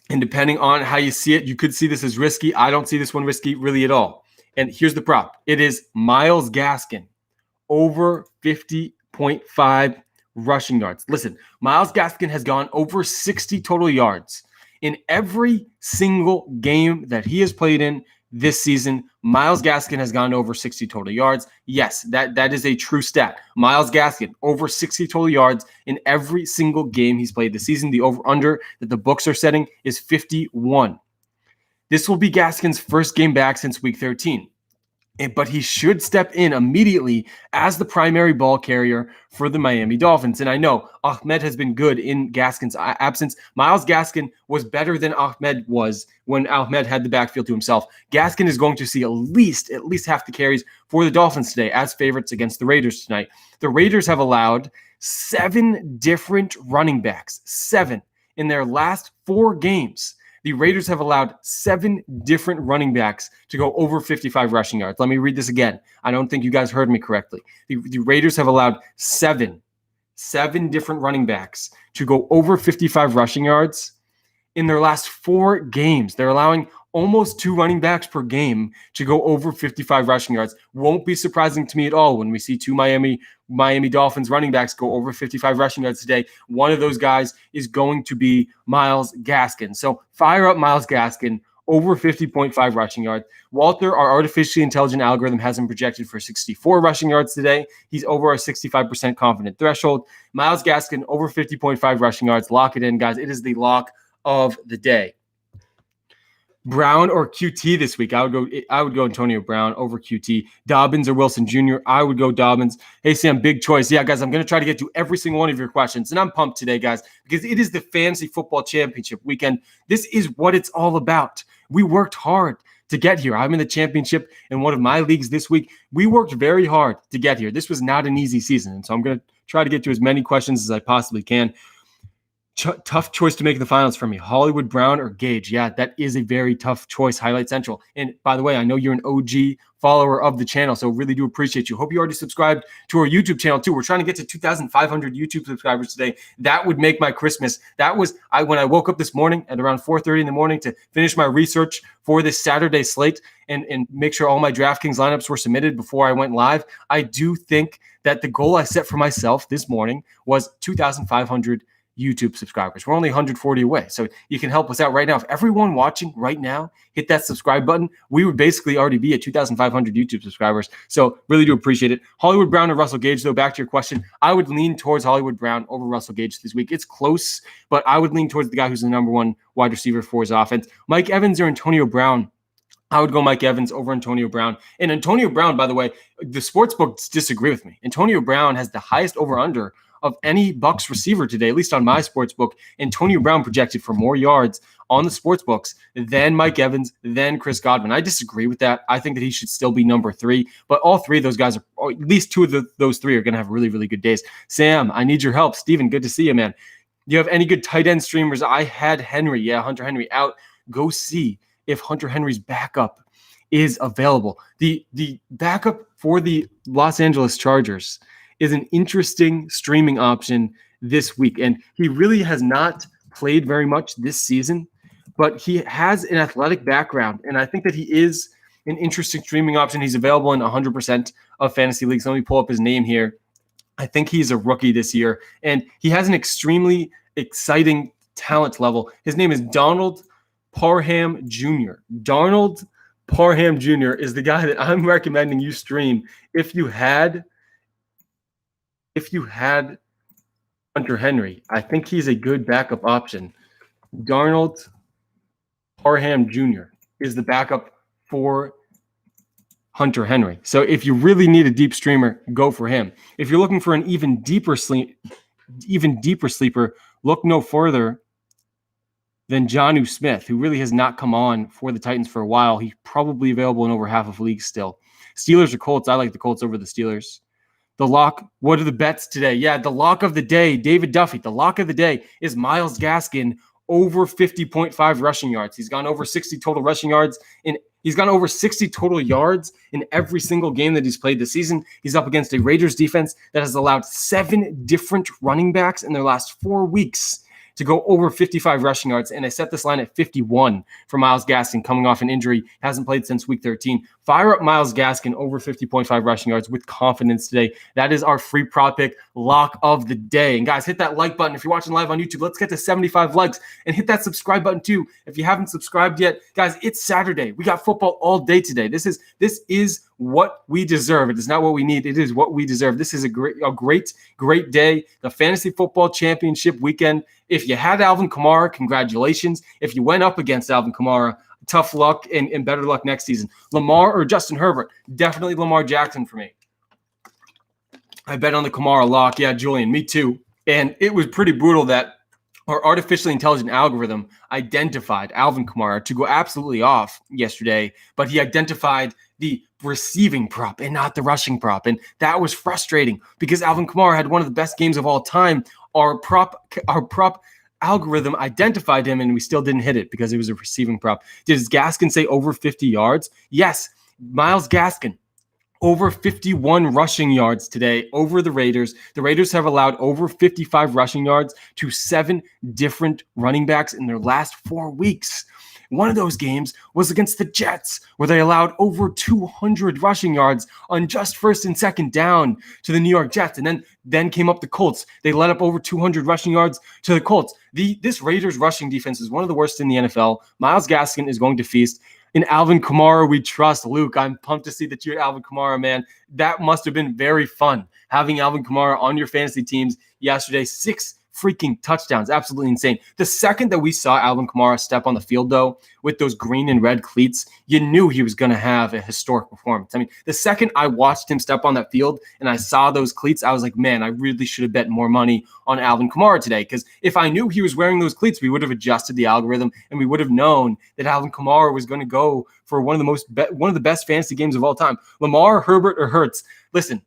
And depending on how you see it, you could see this as risky. I don't see this one risky really at all. And here's the prop. It is Myles Gaskin over 50.5 rushing yards. Listen, Myles Gaskin has gone over 60 total yards in every single game that he has played in this season. Myles Gaskin has gone over 60 total yards. Yes, that is a true stat. Myles Gaskin over 60 total yards in every single game he's played this season. The over-under that the books are setting is 51. This will be Gaskin's first game back since week 13. But he should step in immediately as the primary ball carrier for the Miami Dolphins. And I know Ahmed has been good in Gaskin's absence. Myles Gaskin was better than Ahmed was when Ahmed had the backfield to himself. Gaskin is going to see at least half the carries for the Dolphins today as favorites against the Raiders tonight. The Raiders have allowed 7 different running backs, 7 in their last 4 games. The Raiders have allowed 7 different running backs to go over 55 rushing yards. Let me read this again. I don't think you guys heard me correctly. The Raiders have allowed 7 different running backs to go over 55 rushing yards in their last 4 games. They're allowing almost 2 running backs per game to go over 55 rushing yards. Won't be surprising to me at all when we see 2 Miami Dolphins running backs go over 55 rushing yards today. One of those guys is going to be Myles Gaskin. So fire up Myles Gaskin over 50.5 rushing yards. Walter, our artificially intelligent algorithm, has him projected for 64 rushing yards today. He's over our 65% confident threshold. Myles Gaskin over 50.5 rushing yards. Lock it in, guys. It is the lock of the day. Brown or QT this week? I would go Antonio Brown over QT. Dobbins or Wilson Jr.? I would go Dobbins. Hey, Sam, big choice. Yeah, guys, I'm going to try to get to every single one of your questions. And I'm pumped today, guys, because it is the Fantasy Football Championship weekend. This is what it's all about. We worked hard to get here. I'm in the championship in one of my leagues this week. We worked very hard to get here. This was not an easy season. And so I'm going to try to get to as many questions as I possibly can. Tough choice to make in the finals for me. Hollywood Brown or Gage? Yeah, that is a very tough choice. Highlight Central. And by the way, I know you're an OG follower of the channel, so really do appreciate you. Hope you already subscribed to our YouTube channel too. We're trying to get to 2,500 YouTube subscribers today. That would make my Christmas. That was when I woke up this morning at around 4:30 in the morning to finish my research for this Saturday slate and make sure all my DraftKings lineups were submitted before I went live. I do think that the goal I set for myself this morning was 2,500 YouTube subscribers. We're only 140 away. So you can help us out right now. If everyone watching right now hit that subscribe button, we would basically already be at 2,500 YouTube subscribers. So really do appreciate it. Hollywood Brown or Russell Gage, though, back to your question, I would lean towards Hollywood Brown over Russell Gage this week. It's close, but I would lean towards the guy who's the number 1 wide receiver for his offense. Mike Evans or Antonio Brown? I would go Mike Evans over Antonio Brown. And Antonio Brown, by the way, the sports books disagree with me. Antonio Brown has the highest over-under of any Bucs receiver today, at least on my sports book. Antonio Brown projected for more yards on the sports books than Mike Evans, than Chris Godwin. I disagree with that. I think that he should still be number 3, but all 3 of those guys are, or at least 2 of those 3 are going to have really, really good days. Sam, I need your help. Steven, good to see you, man. Do you have any good tight end streamers? I had Henry. Yeah, Hunter Henry out. Go see if Hunter Henry's backup is available. The backup for the Los Angeles Chargers is an interesting streaming option this week. And he really has not played very much this season, but he has an athletic background. And I think that he is an interesting streaming option. He's available in 100% of fantasy leagues. Let me pull up his name here. I think he's a rookie this year, and he has an extremely exciting talent level. His name is Donald Parham Jr. Donald Parham Jr. is the guy that I'm recommending you stream if you had Hunter Henry. I think he's a good backup option. Darnold Parham Jr. is the backup for Hunter Henry. So if you really need a deep streamer, go for him. If you're looking for an even deeper sleeper, look no further than Jonnu Smith, who really has not come on for the Titans for a while. He's probably available in over half of leagues still. Steelers or Colts? I like the Colts over the Steelers. The lock, what are the bets today? Yeah, the lock of the day, David Duffy. The lock of the day is Myles Gaskin over 50.5 rushing yards. He's gone over 60 total rushing yards He's gone over 60 total yards in every single game that he's played this season. He's up against a Raiders defense that has allowed 7 different running backs in their last 4 weeks to go over 55 rushing yards. And I set this line at 51 for Myles Gaskin coming off an injury. Hasn't played since week 13. Fire up Myles Gaskin over 50.5 rushing yards with confidence today. That is our free prop pick lock of the day. And guys, hit that like button. If you're watching live on YouTube, let's get to 75 likes and hit that subscribe button too. If you haven't subscribed yet, guys, it's Saturday. We got football all day today. This is what we deserve. It is not what we need. It is what we deserve. This is a great day. The fantasy football championship weekend. If you had Alvin Kamara, congratulations. If you went up against Alvin Kamara, tough luck and better luck next season. Lamar or Justin Herbert? Definitely Lamar Jackson for me. I bet on the Kamara lock. Yeah, Julian, me too. And it was pretty brutal that our artificially intelligent algorithm identified Alvin Kamara to go absolutely off yesterday, but he identified the receiving prop and not the rushing prop. And that was frustrating because Alvin Kamara had one of the best games of all time. Our prop algorithm identified him, and we still didn't hit it because it was a receiving prop. Does Gaskin say over 50 yards? Yes. Myles Gaskin, over 51 rushing yards today over the Raiders. The Raiders have allowed over 55 rushing yards to 7 different running backs in their last 4 weeks. One of those games was against the Jets, where they allowed over 200 rushing yards on just first and second down to the New York Jets. And then came up the Colts. They let up over 200 rushing yards to the Colts. This Raiders rushing defense is one of the worst in the NFL. Myles Gaskin is going to feast. In Alvin Kamara, we trust. Luke, I'm pumped to see that you're Alvin Kamara, man. That must have been very fun, having Alvin Kamara on your fantasy teams yesterday. 6 freaking touchdowns. Absolutely insane. The second that we saw Alvin Kamara step on the field, though, with those green and red cleats, you knew he was going to have a historic performance. I mean, the second I watched him step on that field and I saw those cleats, I was like, man, I really should have bet more money on Alvin Kamara today. Because if I knew he was wearing those cleats, we would have adjusted the algorithm and we would have known that Alvin Kamara was going to go for one of the best fantasy games of all time. Lamar, Herbert, or Hurts. Listen,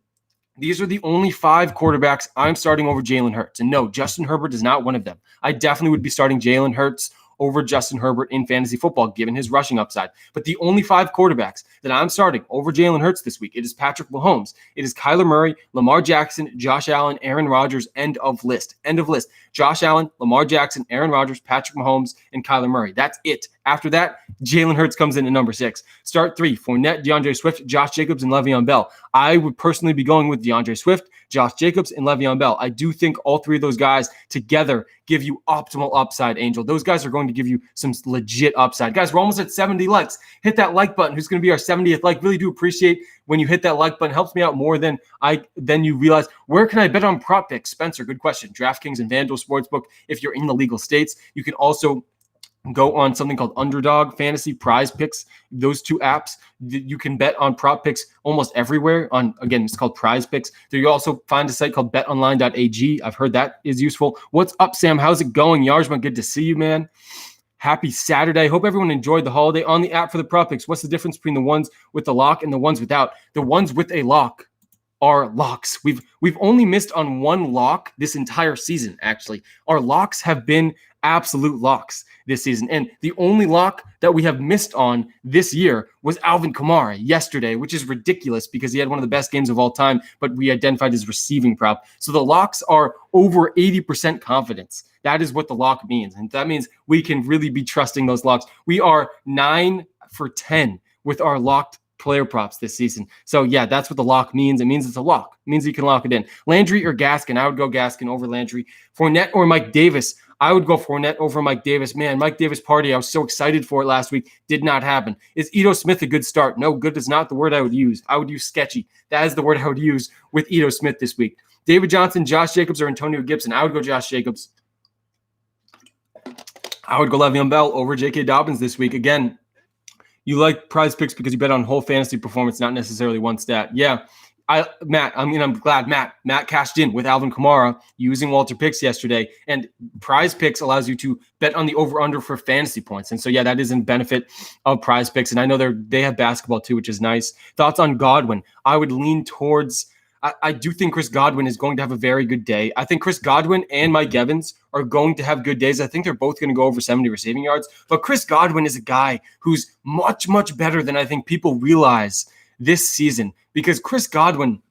these are the only 5 quarterbacks I'm starting over Jalen Hurts. And no, Justin Herbert is not one of them. I definitely would be starting Jalen Hurts over Justin Herbert in fantasy football, given his rushing upside. But the only 5 quarterbacks that I'm starting over Jalen Hurts this week, it is Patrick Mahomes, it is Kyler Murray, Lamar Jackson, Josh Allen, Aaron Rodgers, end of list. End of list. Josh Allen, Lamar Jackson, Aaron Rodgers, Patrick Mahomes, and Kyler Murray. That's it. After that, Jalen Hurts comes in at number 6. Start 3, Fournette, DeAndre Swift, Josh Jacobs, and Le'Veon Bell. I would personally be going with DeAndre Swift, Josh Jacobs, and Le'Veon Bell. I do think all 3 of those guys together give you optimal upside, Angel. Those guys are going to give you some legit upside. Guys, we're almost at 70 likes. Hit that like button. Who's going to be our 70th like? Really do appreciate when you hit that like button. It helps me out more than you realize. Where can I bet on prop picks? Spencer, good question. DraftKings and FanDuel Sportsbook. If you're in the legal states, you can also go on something called Underdog Fantasy, Prize Picks. Those 2 apps, you can bet on prop picks almost everywhere. Again, it's called Prize Picks. There you also find a site called betonline.ag. I've heard that is useful. What's up, Sam? How's it going? Yarsman, good to see you, man. Happy Saturday. Hope everyone enjoyed the holiday. On the app for the prop picks, what's the difference between the ones with the lock and the ones without? The ones with a lock are locks. We've only missed on 1 lock this entire season, actually. Our locks have been absolute locks this season. And the only lock that we have missed on this year was Alvin Kamara yesterday, which is ridiculous because he had one of the best games of all time, but we identified his receiving prop. So the locks are over 80% confidence. That is what the lock means. And that means we can really be trusting those locks. We are 9 for 10 with our locked player props this season. So yeah, that's what the lock means. It means it's a lock. It means you can lock it in. Landry or Gaskin? I would go Gaskin over Landry. Fournette or Mike Davis? I would go Fournette over Mike Davis. Man, Mike Davis party, I was so excited for it last week. Did not happen. Is Ito Smith a good start? No, good is not the word I would use. I would use sketchy. That is the word I would use with Ito Smith this week. David Johnson, Josh Jacobs, or Antonio Gibson? I would go Josh Jacobs. I would go Le'Veon Bell over J.K. Dobbins this week. Again, you like Prize Picks because you bet on whole fantasy performance, not necessarily one stat. Yeah. I'm glad Matt cashed in with Alvin Kamara using WalterPicks yesterday, and Prize Picks allows you to bet on the over/under for fantasy points. And so, yeah, that is in benefit of Prize Picks. And I know they have basketball too, which is nice. Thoughts on Godwin? I would lean towards. I do think Chris Godwin is going to have a very good day. I think Chris Godwin and Mike Evans are going to have good days. I think they're both going to go over 70 receiving yards. But Chris Godwin is a guy who's much, much better than I think people realize this season, because Chris Godwin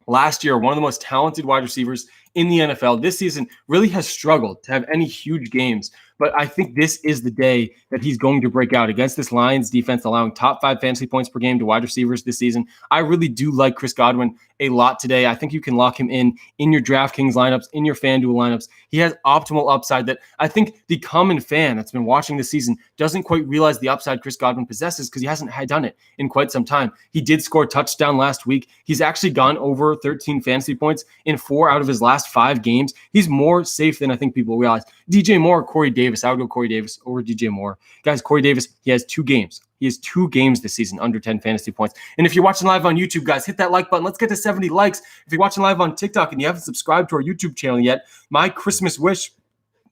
last year, one of the most talented wide receivers in the NFL, this season really has struggled to have any huge games. But I think this is the day that he's going to break out against this Lions defense, allowing top 5 fantasy points per game to wide receivers this season. I really do like Chris Godwin a lot today. I think you can lock him in your DraftKings lineups, in your FanDuel lineups. He has optimal upside that I think the common fan that's been watching this season doesn't quite realize the upside Chris Godwin possesses because he hasn't done it in quite some time. He did score a touchdown last week. He's actually gone over 13 fantasy points in 4 out of his last 5 games. He's more safe than I think people realize. DJ Moore or Corey Davis. I would go Corey Davis over DJ Moore. Guys, Corey Davis, he has 2 games. He has 2 games this season under 10 fantasy points. And if you're watching live on YouTube, guys, hit that like button. Let's get to 70 likes. If you're watching live on TikTok and you haven't subscribed to our YouTube channel yet, my Christmas wish,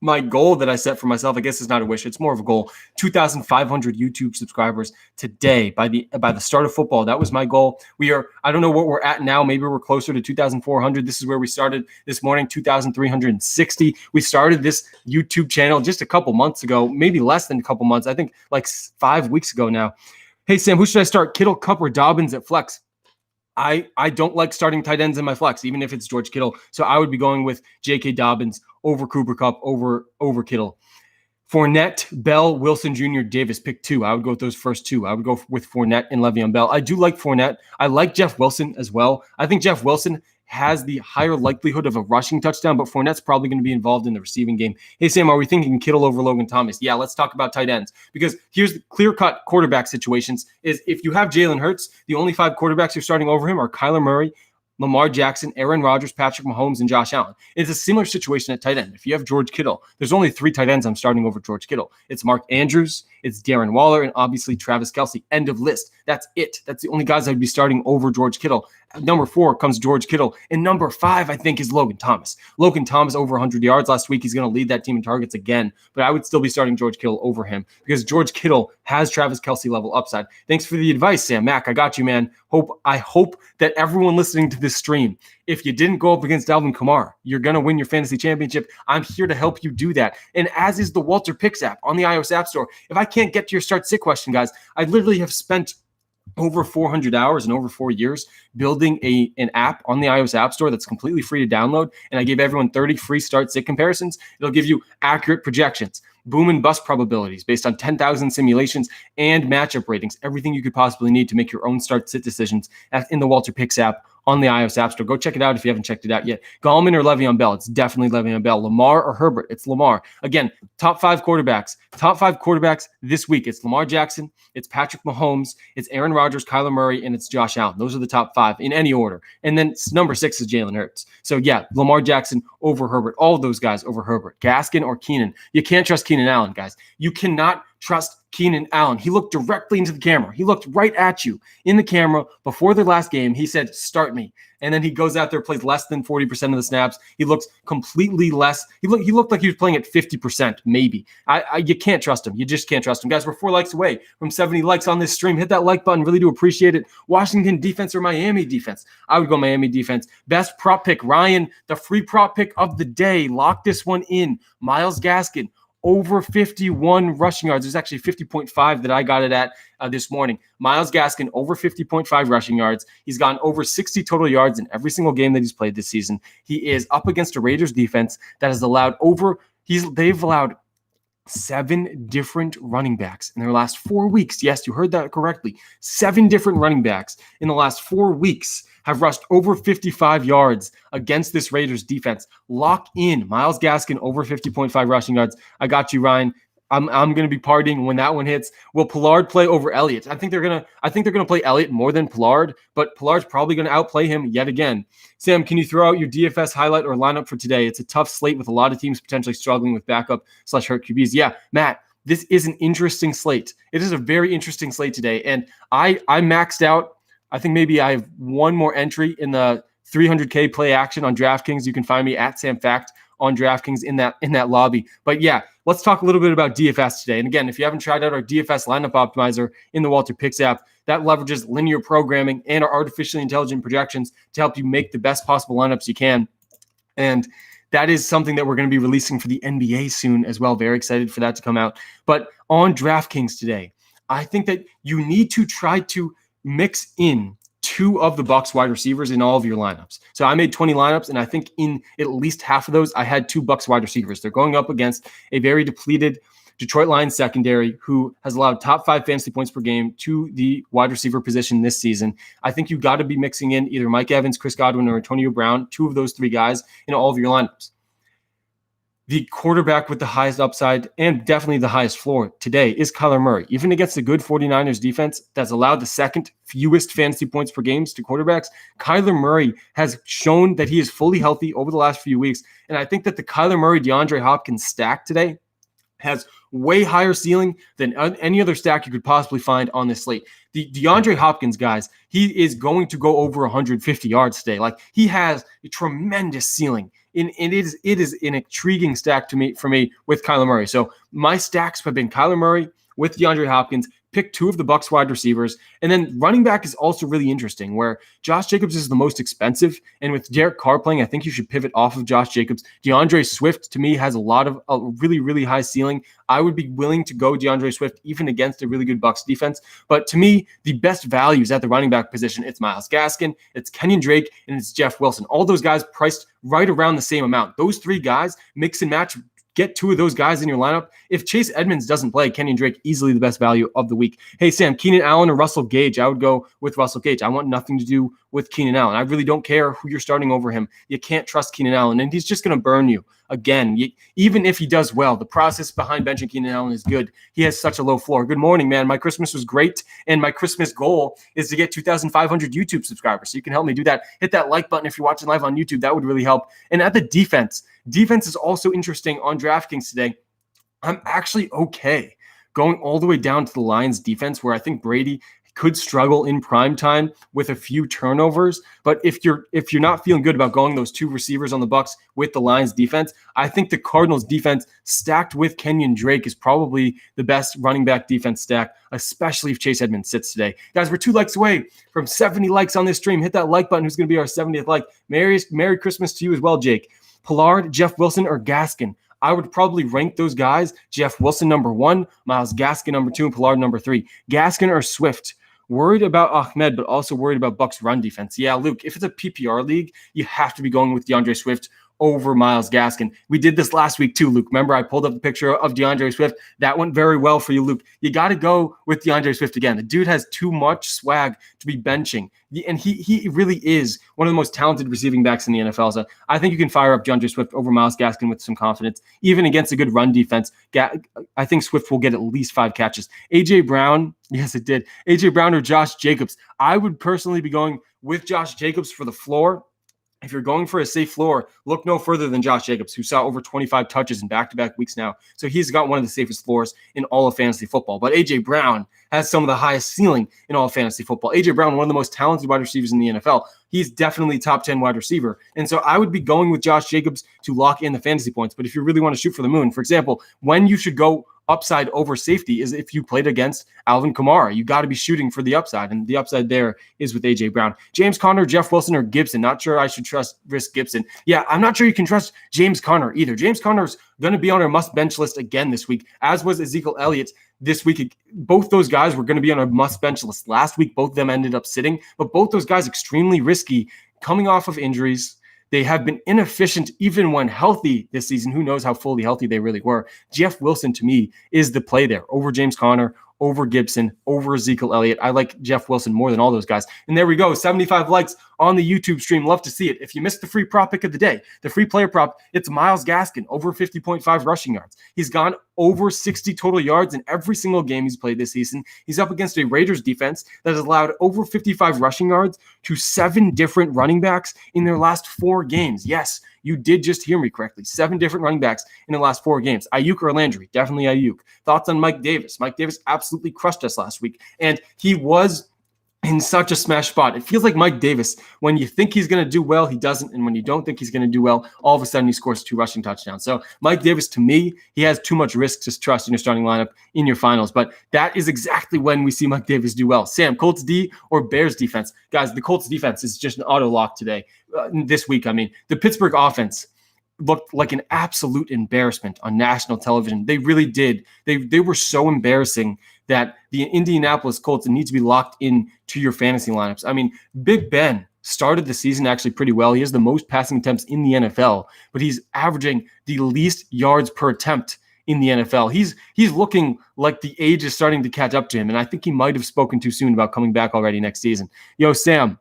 my goal that I set for myself, I guess it's not a wish, it's more of a goal, 2,500 YouTube subscribers today by the start of football. That was my goal. I don't know what we're at now. Maybe we're closer to 2,400. This is where we started this morning, 2,360. We started this YouTube channel just a couple months ago, maybe less than a couple months. I think like 5 weeks ago now. Hey, Sam, who should I start? Kittle, Kupp, or Dobbins at flex? I don't like starting tight ends in my flex, even if it's George Kittle. So I would be going with J.K. Dobbins over Cooper Kupp, over Kittle. Fournette, Bell, Wilson Jr., Davis, pick 2. I would go with those first 2. I would go with Fournette and Le'Veon Bell. I do like Fournette. I like Jeff Wilson as well. I think Jeff Wilson has the higher likelihood of a rushing touchdown, but Fournette's probably going to be involved in the receiving game. Hey, Sam, are we thinking Kittle over Logan Thomas? Yeah, let's talk about tight ends, because here's the clear-cut quarterback situations is if you have Jalen Hurts, the only 5 quarterbacks you're starting over him are Kyler Murray, Lamar Jackson, Aaron Rodgers, Patrick Mahomes, and Josh Allen. It's a similar situation at tight end. If you have George Kittle, there's only 3 tight ends I'm starting over George Kittle. It's Mark Andrews, it's Darren Waller, and obviously Travis Kelce. End of list. That's it. That's the only guys I'd be starting over George Kittle. Number 4 comes George Kittle. And number 5, I think, is Logan Thomas. Logan Thomas over 100 yards last week. He's going to lead that team in targets again. But I would still be starting George Kittle over him because George Kittle has Travis Kelce level upside. Thanks for the advice, Sam. Mac, I got you, man. I hope that everyone listening to this stream, if you didn't go up against Alvin Kamara, you're going to win your fantasy championship. I'm here to help you do that. And as is the WalterPicks app on the iOS App Store. If I can't get to your start sit question, guys, I literally have spent over 400 hours and over 4 years building an app on the iOS App Store that's completely free to download. And I gave everyone 30 free start sit comparisons. It'll give you accurate projections, boom and bust probabilities based on 10,000 simulations and matchup ratings, everything you could possibly need to make your own start sit decisions in the WalterPicks app on the iOS App Store. Go check it out if you haven't checked it out yet. Gallman or Le'Veon Bell? It's definitely Le'Veon Bell. Lamar or Herbert? It's Lamar. Again, top 5 quarterbacks. Top 5 quarterbacks this week. It's Lamar Jackson, it's Patrick Mahomes, it's Aaron Rodgers, Kyler Murray, and it's Josh Allen. Those are the top 5 in any order. And then number 6 is Jalen Hurts. So yeah, Lamar Jackson over Herbert. All of those guys over Herbert. Gaskin or Keenan. You can't trust Keenan Allen, guys. You cannot trust Keenan Allen. He looked directly into the camera. He looked right at you in the camera before the last game. He said, start me. And then he goes out there, plays less than 40% of the snaps. He looks completely less. He looked like he was playing at 50%, maybe. You can't trust him. You just can't trust him. Guys, we're 4 likes away from 70 likes on this stream. Hit that like button. Really do appreciate it. Washington defense or Miami defense? I would go Miami defense. Best prop pick, Ryan, the free prop pick of the day. Lock this one in. Myles Gaskin. Over 51 rushing yards. There's actually 50.5 that I got it at this morning. Myles Gaskin over 50.5 rushing yards. He's gotten over 60 total yards in every single game that he's played this season. He is up against a Raiders defense that has allowed they've allowed 7 different running backs in their last 4 weeks. Yes, you heard that correctly. 7 different running backs in the last 4 weeks have rushed over 55 yards against this Raiders defense. Lock in Myles Gaskin over 50.5 rushing yards. I got you, Ryan. I'm going to be partying when that one hits. Will Pollard play over Elliott? I think they're going to play Elliott more than Pollard, but Pollard's probably going to outplay him yet again. Sam, can you throw out your DFS highlight or lineup for today? It's a tough slate with a lot of teams potentially struggling with backup/hurt QBs. Yeah, Matt, this is an interesting slate. It is a very interesting slate today, and I maxed out. I think maybe I have one more entry in the 300K play action on DraftKings. You can find me at SamFact on DraftKings in that lobby. But yeah, let's talk a little bit about DFS today. And again, if you haven't tried out our DFS lineup optimizer in the WalterPicks app, that leverages linear programming and our artificially intelligent projections to help you make the best possible lineups you can. And that is something that we're going to be releasing for the NBA soon as well. Very excited for that to come out. But on DraftKings today, I think that you need to try to mix in 2 of the Bucs wide receivers in all of your lineups. So I made 20 lineups, and I think in at least half of those, I had 2 Bucs wide receivers. They're going up against a very depleted Detroit Lions secondary who has allowed top 5 fantasy points per game to the wide receiver position this season. I think you got to be mixing in either Mike Evans, Chris Godwin, or Antonio Brown, 2 of those 3 guys in all of your lineups. The quarterback with the highest upside and definitely the highest floor today is Kyler Murray. Even against a good 49ers defense that's allowed the second fewest fantasy points per game to quarterbacks, Kyler Murray has shown that he is fully healthy over the last few weeks. And I think that the Kyler Murray, DeAndre Hopkins stack today has way higher ceiling than any other stack you could possibly find on this slate. The DeAndre Hopkins, guys, he is going to go over 150 yards today. Like, he has a tremendous ceiling. And it is an intriguing stack for me with Kyler Murray. So my stacks have been Kyler Murray with DeAndre Hopkins, pick 2 of the Bucs wide receivers. And then running back is also really interesting, where Josh Jacobs is the most expensive. And with Derek Carr playing, I think you should pivot off of Josh Jacobs. DeAndre Swift, to me, has a really, really high ceiling. I would be willing to go DeAndre Swift even against a really good Bucs defense. But to me, the best values at the running back position, it's Myles Gaskin, it's Kenyon Drake, and it's Jeff Wilson. All those guys priced right around the same amount. Those 3 guys, mix and match, get 2 of those guys in your lineup. If Chase Edmonds doesn't play, Kenyon Drake, easily the best value of the week. Hey, Sam, Keenan Allen or Russell Gage? I would go with Russell Gage. I want nothing to do with Keenan Allen. I really don't care who you're starting over him. You can't trust Keenan Allen, and he's just going to burn you. Again, even if he does well, the process behind benching Keenan Allen is good. He has such a low floor. Good morning, man. My Christmas was great, and my Christmas goal is to get 2,500 YouTube subscribers. So you can help me do that. Hit that like button if you're watching live on YouTube. That would really help. And at the defense is also interesting on DraftKings today. I'm actually okay going all the way down to the Lions defense, where I think Brady could struggle in prime time with a few turnovers. But if you're not feeling good about going those 2 receivers on the Bucs with the Lions defense, I think the Cardinals defense stacked with Kenyon Drake is probably the best running back defense stack, especially if Chase Edmonds sits today. Guys, we're 2 likes away from 70 likes on this stream. Hit that like button. Who's going to be our 70th like? Merry Christmas to you as well, Jake. Pollard, Jeff Wilson, or Gaskin? I would probably rank those guys. Jeff Wilson number 1, Myles Gaskin number 2, and Pollard number 3. Gaskin or Swift? Worried about Ahmed, but also worried about Bucs run defense. Yeah, Luke, if it's a PPR league, you have to be going with DeAndre Swift over Myles Gaskin. We did this last week too, Luke. Remember, I pulled up the picture of DeAndre Swift. That went very well for you, Luke. You got to go with DeAndre Swift again. The dude has too much swag to be benching. And he really is one of the most talented receiving backs in the NFL. So I think you can fire up DeAndre Swift over Myles Gaskin with some confidence, even against a good run defense. I think Swift will get at least 5 catches. A.J. Brown, yes, it did. A.J. Brown or Josh Jacobs. I would personally be going with Josh Jacobs for the floor. If you're going for a safe floor, look no further than Josh Jacobs, who saw over 25 touches in back-to-back weeks now. So he's got one of the safest floors in all of fantasy football. But A.J. Brown has some of the highest ceiling in all of fantasy football. A.J. Brown, one of the most talented wide receivers in the NFL. He's definitely top 10 wide receiver. And so I would be going with Josh Jacobs to lock in the fantasy points. But if you really want to shoot for the moon, for example, when you should go upside over safety is if you played against Alvin Kamara. You got to be shooting for the upside, and the upside there is with A.J. Brown. James Conner, Jeff Wilson, or Gibson. Not sure I should risk Gibson. Yeah, I'm not sure you can trust James Conner either. James Conner's going to be on our must-bench list again this week, as was Ezekiel Elliott this week. Both those guys were going to be on our must-bench list. Last week, both of them ended up sitting, but both those guys extremely risky, coming off of injuries. They have been inefficient even when healthy this season. Who knows how fully healthy they really were. Jeff Wilson, to me, is the play there over James Conner, over Gibson, over Ezekiel Elliott. I like Jeff Wilson more than all those guys. And there we go. 75 likes on the YouTube stream. Love to see it. If you missed the free prop pick of the day, the free player prop, it's Myles Gaskin, over 50.5 rushing yards. He's gone over 60 total yards in every single game he's played this season. He's up against a Raiders defense that has allowed over 55 rushing yards to 7 different running backs in their last 4 games. Yes, you did just hear me correctly. 7 different running backs in the last 4 games. Ayuk or Landry? Definitely Ayuk. Thoughts on Mike Davis? Mike Davis absolutely crushed us last week, and he was in such a smash spot. It feels like Mike Davis, when you think he's going to do well, he doesn't. And when you don't think he's going to do well, all of a sudden he scores 2 rushing touchdowns. So Mike Davis, to me, he has too much risk to trust in your starting lineup in your finals. But that is exactly when we see Mike Davis do well. Sam, Colts D or Bears defense? Guys, the Colts defense is just an auto lock today. This week, I mean. The Pittsburgh offense looked like an absolute embarrassment on national television. They really did. They were so embarrassing that the Indianapolis Colts need to be locked in to your fantasy lineups. I mean, Big Ben started the season actually pretty well. He has the most passing attempts in the NFL, but he's averaging the least yards per attempt in the NFL. He's looking like the age is starting to catch up to him, and I think he might have spoken too soon about coming back already next season. Yo, Sam,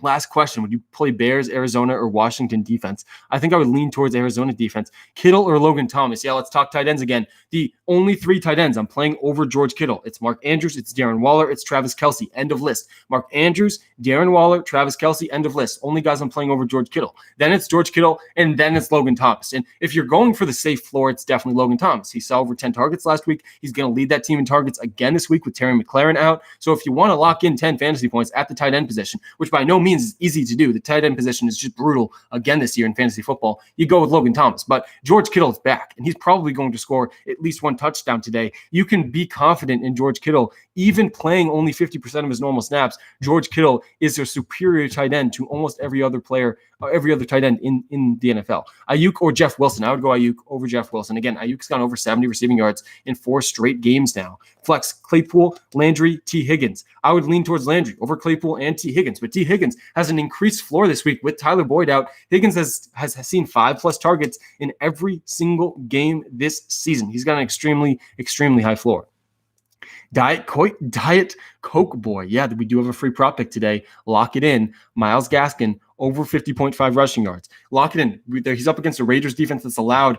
last question. Would you play Bears, Arizona, or Washington defense? I think I would lean towards Arizona defense. Kittle or Logan Thomas? Yeah, let's talk tight ends again. The only 3 tight ends I'm playing over George Kittle. It's Mark Andrews, it's Darren Waller, it's Travis Kelce. End of list. Mark Andrews, Darren Waller, Travis Kelce, end of list. Only guys I'm playing over George Kittle. Then it's George Kittle, and then it's Logan Thomas. And if you're going for the safe floor, it's definitely Logan Thomas. He saw over 10 targets last week. He's going to lead that team in targets again this week with Terry McLaurin out. So if you want to lock in 10 fantasy points at the tight end position, which by no means is easy to do, the tight end position is just brutal again this year in fantasy football, you go with Logan Thomas. But George Kittle is back, and he's probably going to score at least 1 touchdown today. You can be confident in George Kittle, even playing only 50% of his normal snaps. George Kittle is a superior tight end to almost every other player, every other tight end in the NFL. Ayuk or Jeff Wilson? I would go Ayuk over Jeff Wilson. Again, Ayuk's gone over 70 receiving yards in 4 straight games now. Flex, Claypool, Landry, T. Higgins. I would lean towards Landry over Claypool and T. Higgins, but T. Higgins has an increased floor this week with Tyler Boyd out. Higgins has seen 5+ targets in every single game this season. He's got an extremely high floor. Diet Coke boy. Yeah, we do have a free prop pick today. Lock it in. Myles Gaskin over 50.5 rushing yards. Lock it in. He's up against a Raiders defense that's allowed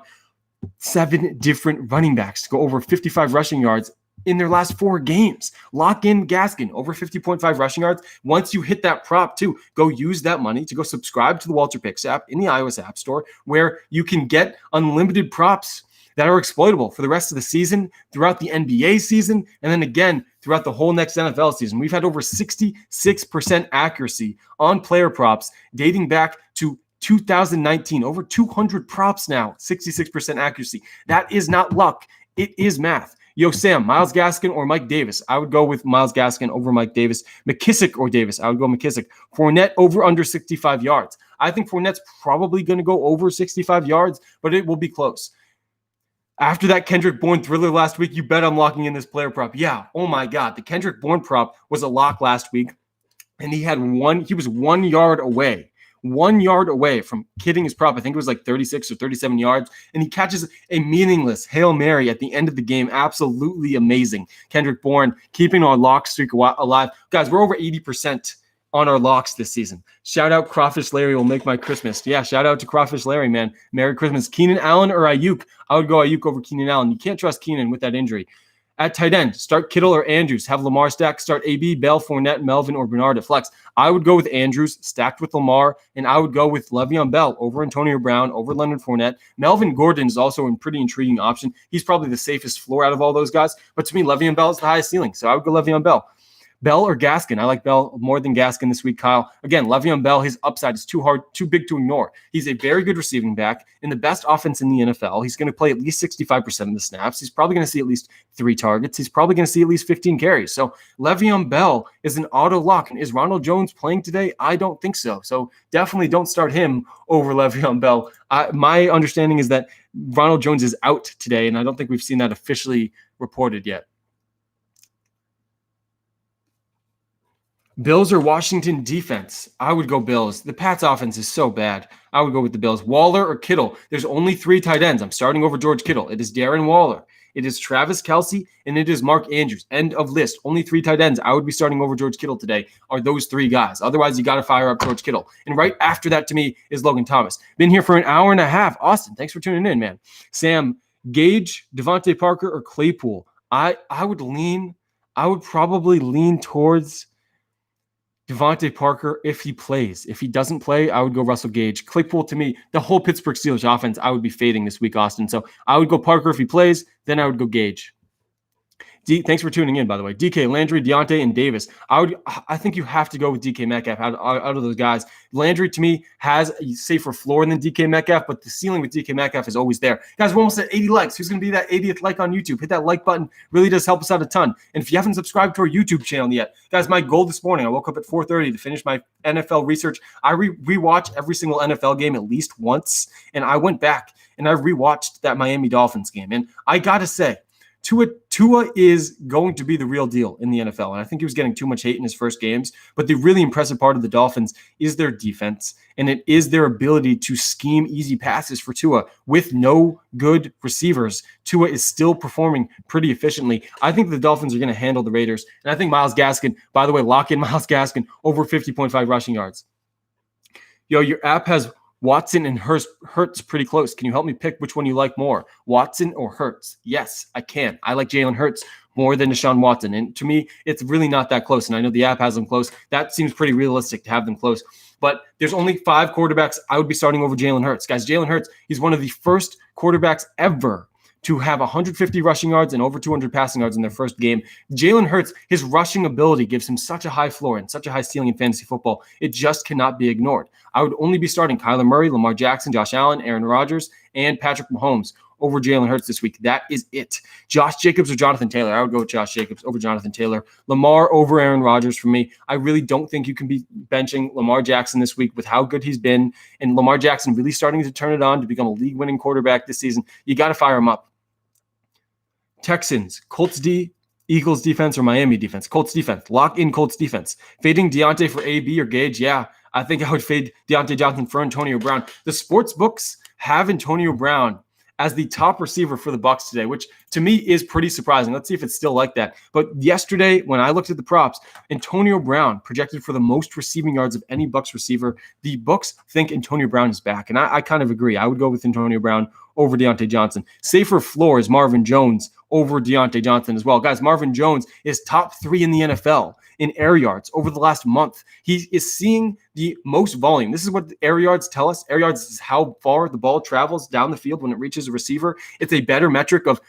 7 different running backs to go over 55 rushing yards in their last 4 games. Lock in Gaskin over 50.5 rushing yards. Once you hit that prop too, go use that money to go subscribe to the WalterPicks app in the iOS App Store, where you can get unlimited props that are exploitable for the rest of the season, throughout the NBA season, and then again throughout the whole next NFL season. We've had over 66% accuracy on player props dating back to 2019. Over 200 props now, 66% accuracy. That is not luck. It is math. Yo, Sam, Myles Gaskin or Mike Davis? I would go with Myles Gaskin over Mike Davis. McKissick or Davis? I would go McKissick. Fournette over under 65 yards. I think Fournette's probably going to go over 65 yards, but it will be close. After that Kendrick Bourne thriller last week, you bet I'm locking in this player prop. Yeah, oh my God. The Kendrick Bourne prop was a lock last week, and he was 1 yard away. 1 yard away from hitting his prop. I think it was like 36 or 37 yards, and he catches a meaningless Hail Mary at the end of the game. Absolutely amazing. Kendrick Bourne keeping our lock streak alive. Guys, we're over 80% on our locks this season. Shout out Crawfish Larry will make my Christmas. Yeah, shout out to Crawfish Larry, man. Merry Christmas. Keenan Allen or Ayuk? I would go Ayuk over Keenan Allen. You can't trust Keenan with that injury. At tight end, start Kittle or Andrews. Have Lamar stacked. Start AB, Bell, Fournette, Melvin, or Bernard at flex. I would go with Andrews stacked with Lamar, and I would go with Le'Veon Bell over Antonio Brown, over Leonard Fournette. Melvin Gordon is also a pretty intriguing option. He's probably the safest floor out of all those guys, but to me, Le'Veon Bell is the highest ceiling, so I would go Le'Veon Bell. Bell or Gaskin? I like Bell more than Gaskin this week, Kyle. Again, Le'Veon Bell, his upside is too big to ignore. He's a very good receiving back in the best offense in the NFL. He's going to play at least 65% of the snaps. He's probably going to see at least 3 targets. He's probably going to see at least 15 carries. So Le'Veon Bell is an auto lock. And is Ronald Jones playing today? I don't think so. So definitely don't start him over Le'Veon Bell. My understanding is that Ronald Jones is out today, and I don't think we've seen that officially reported yet. Bills or Washington defense? I would go Bills. The Pats offense is so bad. I would go with the Bills. Waller or Kittle? There's only 3 tight ends. I'm starting over George Kittle. It is Darren Waller. It is Travis Kelce, and it is Mark Andrews. End of list. Only 3 tight ends I would be starting over George Kittle today are those 3 guys. Otherwise, you got to fire up George Kittle. And right after that, to me, is Logan Thomas. Been here for an hour and a half. Austin, thanks for tuning in, man. Sam, Gage, Devontae Parker, or Claypool? I would probably lean towards Devontae Parker if he plays. If he doesn't play, I would go Russell Gage. Claypool, to me, the whole Pittsburgh Steelers offense, I would be fading this week, Austin. So I would go Parker if he plays, then I would go Gage. Thanks for tuning in, by the way. DK, Landry, Deontay, and Davis. I think you have to go with DK Metcalf out of those guys. Landry, to me, has a safer floor than DK Metcalf, but the ceiling with DK Metcalf is always there. Guys, we're almost at 80 likes. Who's going to be that 80th like on YouTube? Hit that like button. Really does help us out a ton. And if you haven't subscribed to our YouTube channel yet, guys, my goal this morning, I woke up at 4:30 to finish my NFL research. I rewatch every single NFL game at least once, and I went back and I rewatched that Miami Dolphins game. And I got to say, Tua is going to be the real deal in the NFL, and I think he was getting too much hate in his first games, but the really impressive part of the Dolphins is their defense, and it is their ability to scheme easy passes for Tua. With no good receivers, Tua is still performing pretty efficiently. I think the Dolphins are going to handle the Raiders, and I think Myles Gaskin, by the way, lock in Myles Gaskin, over 50.5 rushing yards. Yo, your app has Watson and Hurts pretty close. Can you help me pick which one you like more, Watson or Hurts? Yes, I can. I like Jalen Hurts more than Deshaun Watson. And to me, it's really not that close. And I know the app has them close. That seems pretty realistic to have them close. But there's only 5 quarterbacks I would be starting over Jalen Hurts. Guys, Jalen Hurts, he's one of the first quarterbacks ever to have 150 rushing yards and over 200 passing yards in their first game. Jalen Hurts, his rushing ability gives him such a high floor and such a high ceiling in fantasy football. It just cannot be ignored. I would only be starting Kyler Murray, Lamar Jackson, Josh Allen, Aaron Rodgers, and Patrick Mahomes over Jalen Hurts this week. That is it. Josh Jacobs or Jonathan Taylor? I would go with Josh Jacobs over Jonathan Taylor. Lamar over Aaron Rodgers for me. I really don't think you can be benching Lamar Jackson this week with how good he's been. And Lamar Jackson really starting to turn it on to become a league-winning quarterback this season. You got to fire him up. Texans, Colts D, Eagles defense, or Miami defense? Colts defense. Lock in Colts defense. Fading Deontay for AB or Gage? Yeah, I think I would fade Deontay Johnson for Antonio Brown. The sports books have Antonio Brown as the top receiver for the Bucs today, which to me is pretty surprising. Let's see if it's still like that. But yesterday, when I looked at the props, Antonio Brown projected for the most receiving yards of any Bucs receiver. The books think Antonio Brown is back, and I kind of agree. I would go with Antonio Brown over Deontay Johnson. Safer floor is Marvin Jones over Deontay Johnson as well. Guys, Marvin Jones is top 3 in the NFL in air yards over the last month. He is seeing the most volume. This is what the air yards tell us. Air yards is how far the ball travels down the field when it reaches a receiver. It's a better metric of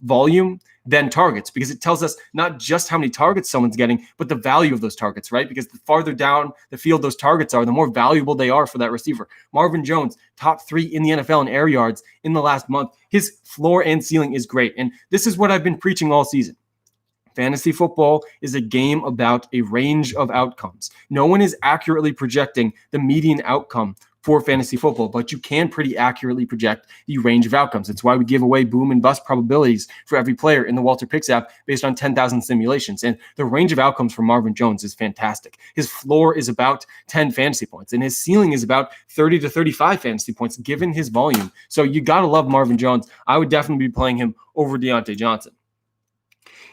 volume than targets, because it tells us not just how many targets someone's getting, but the value of those targets, right? Because the farther down the field those targets are, the more valuable they are for that receiver. Marvin Jones, top 3 in the NFL in air yards in the last month. His floor and ceiling is great. And this is what I've been preaching all season. Fantasy football is a game about a range of outcomes. No one is accurately projecting the median outcome for fantasy football, but you can pretty accurately project the range of outcomes. That's why we give away boom and bust probabilities for every player in the WalterPicks app based on 10,000 simulations. And the range of outcomes for Marvin Jones is fantastic. His floor is about 10 fantasy points, and his ceiling is about 30 to 35 fantasy points given his volume. So you got to love Marvin Jones. I would definitely be playing him over Deontay Johnson.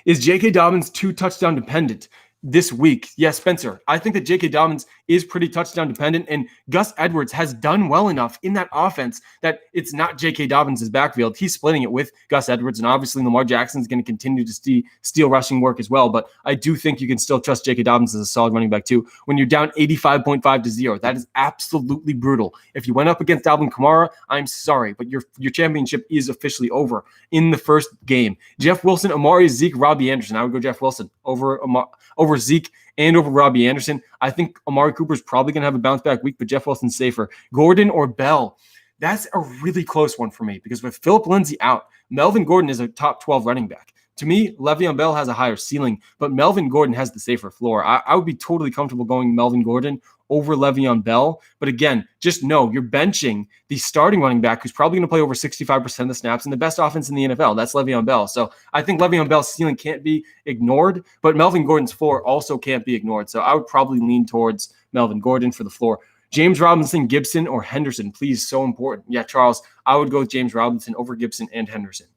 Is J.K. Dobbins 2 touchdown dependent this week? Yes, Spencer. I think that J.K. Dobbins is pretty touchdown dependent, and Gus Edwards has done well enough in that offense that it's not J.K. Dobbins' backfield. He's splitting it with Gus Edwards, and obviously Lamar Jackson is going to continue to steal rushing work as well, but I do think you can still trust J.K. Dobbins as a solid running back too. When you're down 85.5 to 0, that is absolutely brutal. If you went up against Alvin Kamara, I'm sorry, but your championship is officially over in the first game. Jeff Wilson, Amari, Zeke, Robbie Anderson. I would go Jeff Wilson over Zeke and over Robbie Anderson. I think Amari Cooper's probably going to have a bounce back week, but Jeff Wilson's safer. Gordon or Bell? That's a really close one for me, because with Phillip Lindsay out, Melvin Gordon is a top 12 running back. To me, Le'Veon Bell has a higher ceiling, but Melvin Gordon has the safer floor. I would be totally comfortable going Melvin Gordon over Le'Veon Bell. But again, just know you're benching the starting running back who's probably going to play over 65% of the snaps in the best offense in the NFL. That's Le'Veon Bell. So I think Le'Veon Bell's ceiling can't be ignored, but Melvin Gordon's floor also can't be ignored. So I would probably lean towards Melvin Gordon for the floor. James Robinson, Gibson, or Henderson, please, so important. Yeah, Charles, I would go with James Robinson over Gibson and Henderson.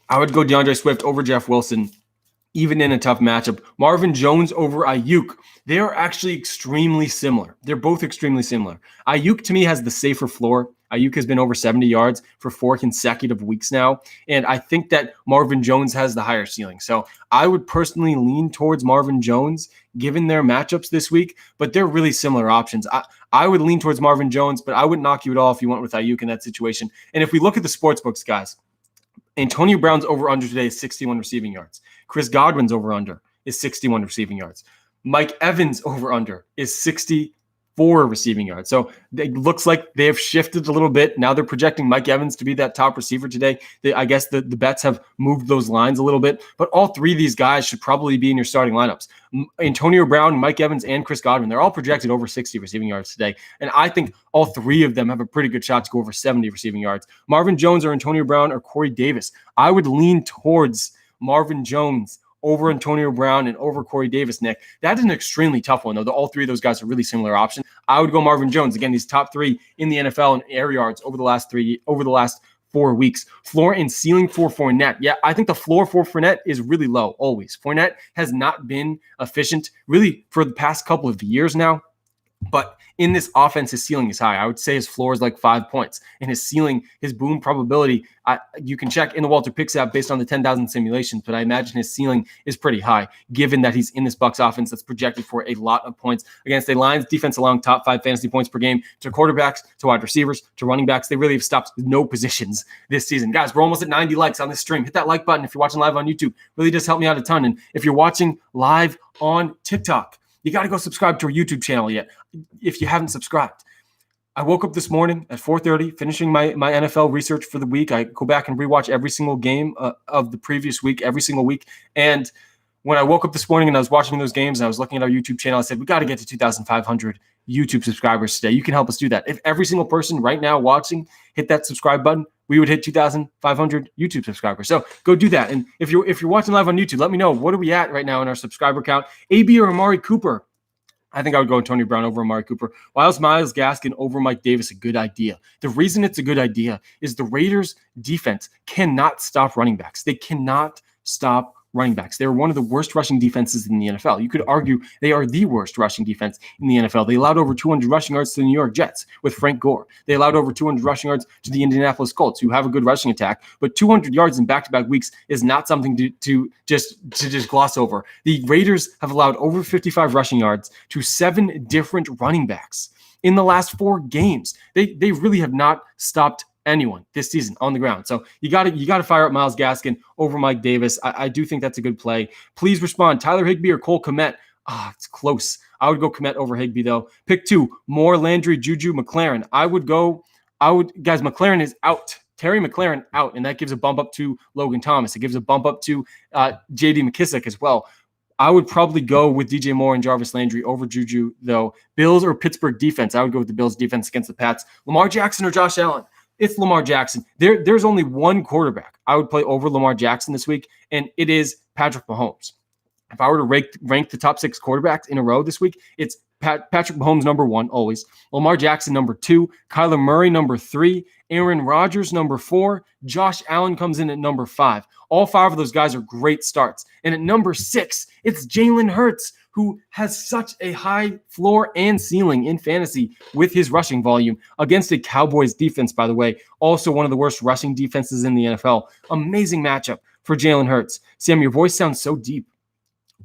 I would go DeAndre Swift over Jeff Wilson, even in a tough matchup. Marvin Jones over Ayuk. They are actually extremely similar. They're both extremely similar. Ayuk, to me, has the safer floor. Ayuk has been over 70 yards for 4 consecutive weeks now. And I think that Marvin Jones has the higher ceiling. So I would personally lean towards Marvin Jones given their matchups this week, but they're really similar options. I would lean towards Marvin Jones, but I wouldn't knock you at all if you went with Ayuk in that situation. And if we look at the sports books, guys, Antonio Brown's over-under today is 61 receiving yards. Chris Godwin's over-under is 61 receiving yards. Mike Evans' over-under is 64 receiving yards. So it looks like they have shifted a little bit. Now they're projecting Mike Evans to be that top receiver today. I guess the bets have moved those lines a little bit, but all three of these guys should probably be in your starting lineups. Antonio Brown, Mike Evans, and Chris Godwin, they're all projected over 60 receiving yards today. And I think all three of them have a pretty good shot to go over 70 receiving yards. Marvin Jones or Antonio Brown or Corey Davis. I would lean towards Marvin Jones over Antonio Brown and over Corey Davis, Nick. That is an extremely tough one, though. All three of those guys are really similar options. I would go Marvin Jones. Again, these top three in the NFL in air yards over the last 4 weeks. Floor and ceiling for Fournette. Yeah, I think the floor for Fournette is really low, always. Fournette has not been efficient really for the past couple of years now. But in this offense, his ceiling is high. I would say his floor is like 5 points. And his ceiling, his boom probability, you can check in the WalterPicks app based on the 10,000 simulations, but I imagine his ceiling is pretty high, given that he's in this Bucs offense that's projected for a lot of points against a Lions defense, allowing top 5 fantasy points per game to quarterbacks, to wide receivers, to running backs. They really have stopped no positions this season. Guys, we're almost at 90 likes on this stream. Hit that like button if you're watching live on YouTube. Really does help me out a ton. And if you're watching live on TikTok, you got to go subscribe to our YouTube channel yet if you haven't subscribed. I woke up this morning at 4:30, finishing my NFL research for the week. I go back and rewatch every single game of the previous week, every single week. And when I woke up this morning and I was watching those games and I was looking at our YouTube channel, I said, we got to get to 2,500 YouTube subscribers today. You can help us do that. If every single person right now watching hit that subscribe button, we would hit 2,500 YouTube subscribers. So go do that. And if you're watching live on YouTube, let me know, what are we at right now in our subscriber count? AB or Amari Cooper? I think I would go Antonio Brown over Amari Cooper. Why is Myles Gaskin over Mike Davis a good idea? The reason it's a good idea is the Raiders' defense cannot stop running backs. They cannot stop running backs. They're one of the worst rushing defenses in the NFL. You could argue they are the worst rushing defense in the NFL. They allowed over 200 rushing yards to the New York Jets with Frank Gore. They allowed over 200 rushing yards to the Indianapolis Colts, who have a good rushing attack. But 200 yards in back-to-back weeks is not something to just gloss over. The Raiders have allowed over 55 rushing yards to 7 different running backs in the last 4 games. They really have not stopped anyone this season on the ground. So you got to fire up Myles Gaskin over Mike Davis. I do think that's a good play. Please respond. Tyler Higbee or Cole Kmet? It's close. I would go Kmet over Higbee though. Pick 2, Moore, Landry, Juju, McLaren. Guys, McLaren is out. Terry McLaren out, and that gives a bump up to Logan Thomas. It gives a bump up to J.D. McKissick as well. I would probably go with DJ Moore and Jarvis Landry over Juju though. Bills or Pittsburgh defense? I would go with the Bills defense against the Pats. Lamar Jackson or Josh Allen? It's Lamar Jackson. There's only one quarterback I would play over Lamar Jackson this week, and it is Patrick Mahomes. If I were to rank the top 6 quarterbacks in a row this week, it's Patrick Mahomes number 1 always, Lamar Jackson number 2, Kyler Murray number 3, Aaron Rodgers number 4, Josh Allen comes in at number 5. All 5 of those guys are great starts. And at number 6, it's Jalen Hurts, who has such a high floor and ceiling in fantasy with his rushing volume against a Cowboys defense, by the way, also one of the worst rushing defenses in the NFL. Amazing matchup for Jalen Hurts. Sam, your voice sounds so deep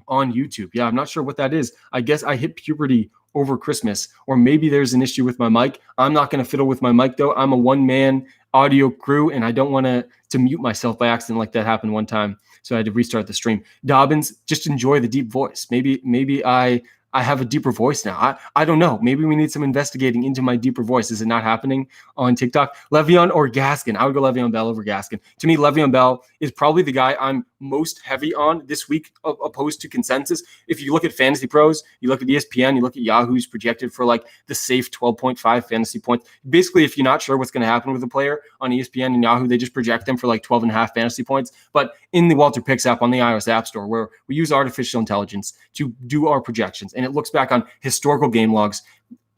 on YouTube. Yeah, I'm not sure what that is. I guess I hit puberty over Christmas, or maybe there's an issue with my mic. I'm not going to fiddle with my mic, though. I'm a one-man audio crew, and I don't want to mute myself by accident like that happened one time. So I had to restart the stream. Dobbins, just enjoy the deep voice. Maybe I I have a deeper voice now. I don't know. Maybe we need some investigating into my deeper voice. Is it not happening on TikTok? Le'Veon or Gaskin? I would go Le'Veon Bell over Gaskin. To me, Le'Veon Bell is probably the guy I'm most heavy on this week, opposed to consensus. If you look at Fantasy Pros, you look at ESPN, you look at Yahoo's projected for like the safe 12.5 fantasy points. Basically, if you're not sure what's going to happen with a player on ESPN and Yahoo, they just project them for like 12.5 fantasy points. But in the WalterPicks app on the iOS App Store, where we use artificial intelligence to do our projections, and it looks back on historical game logs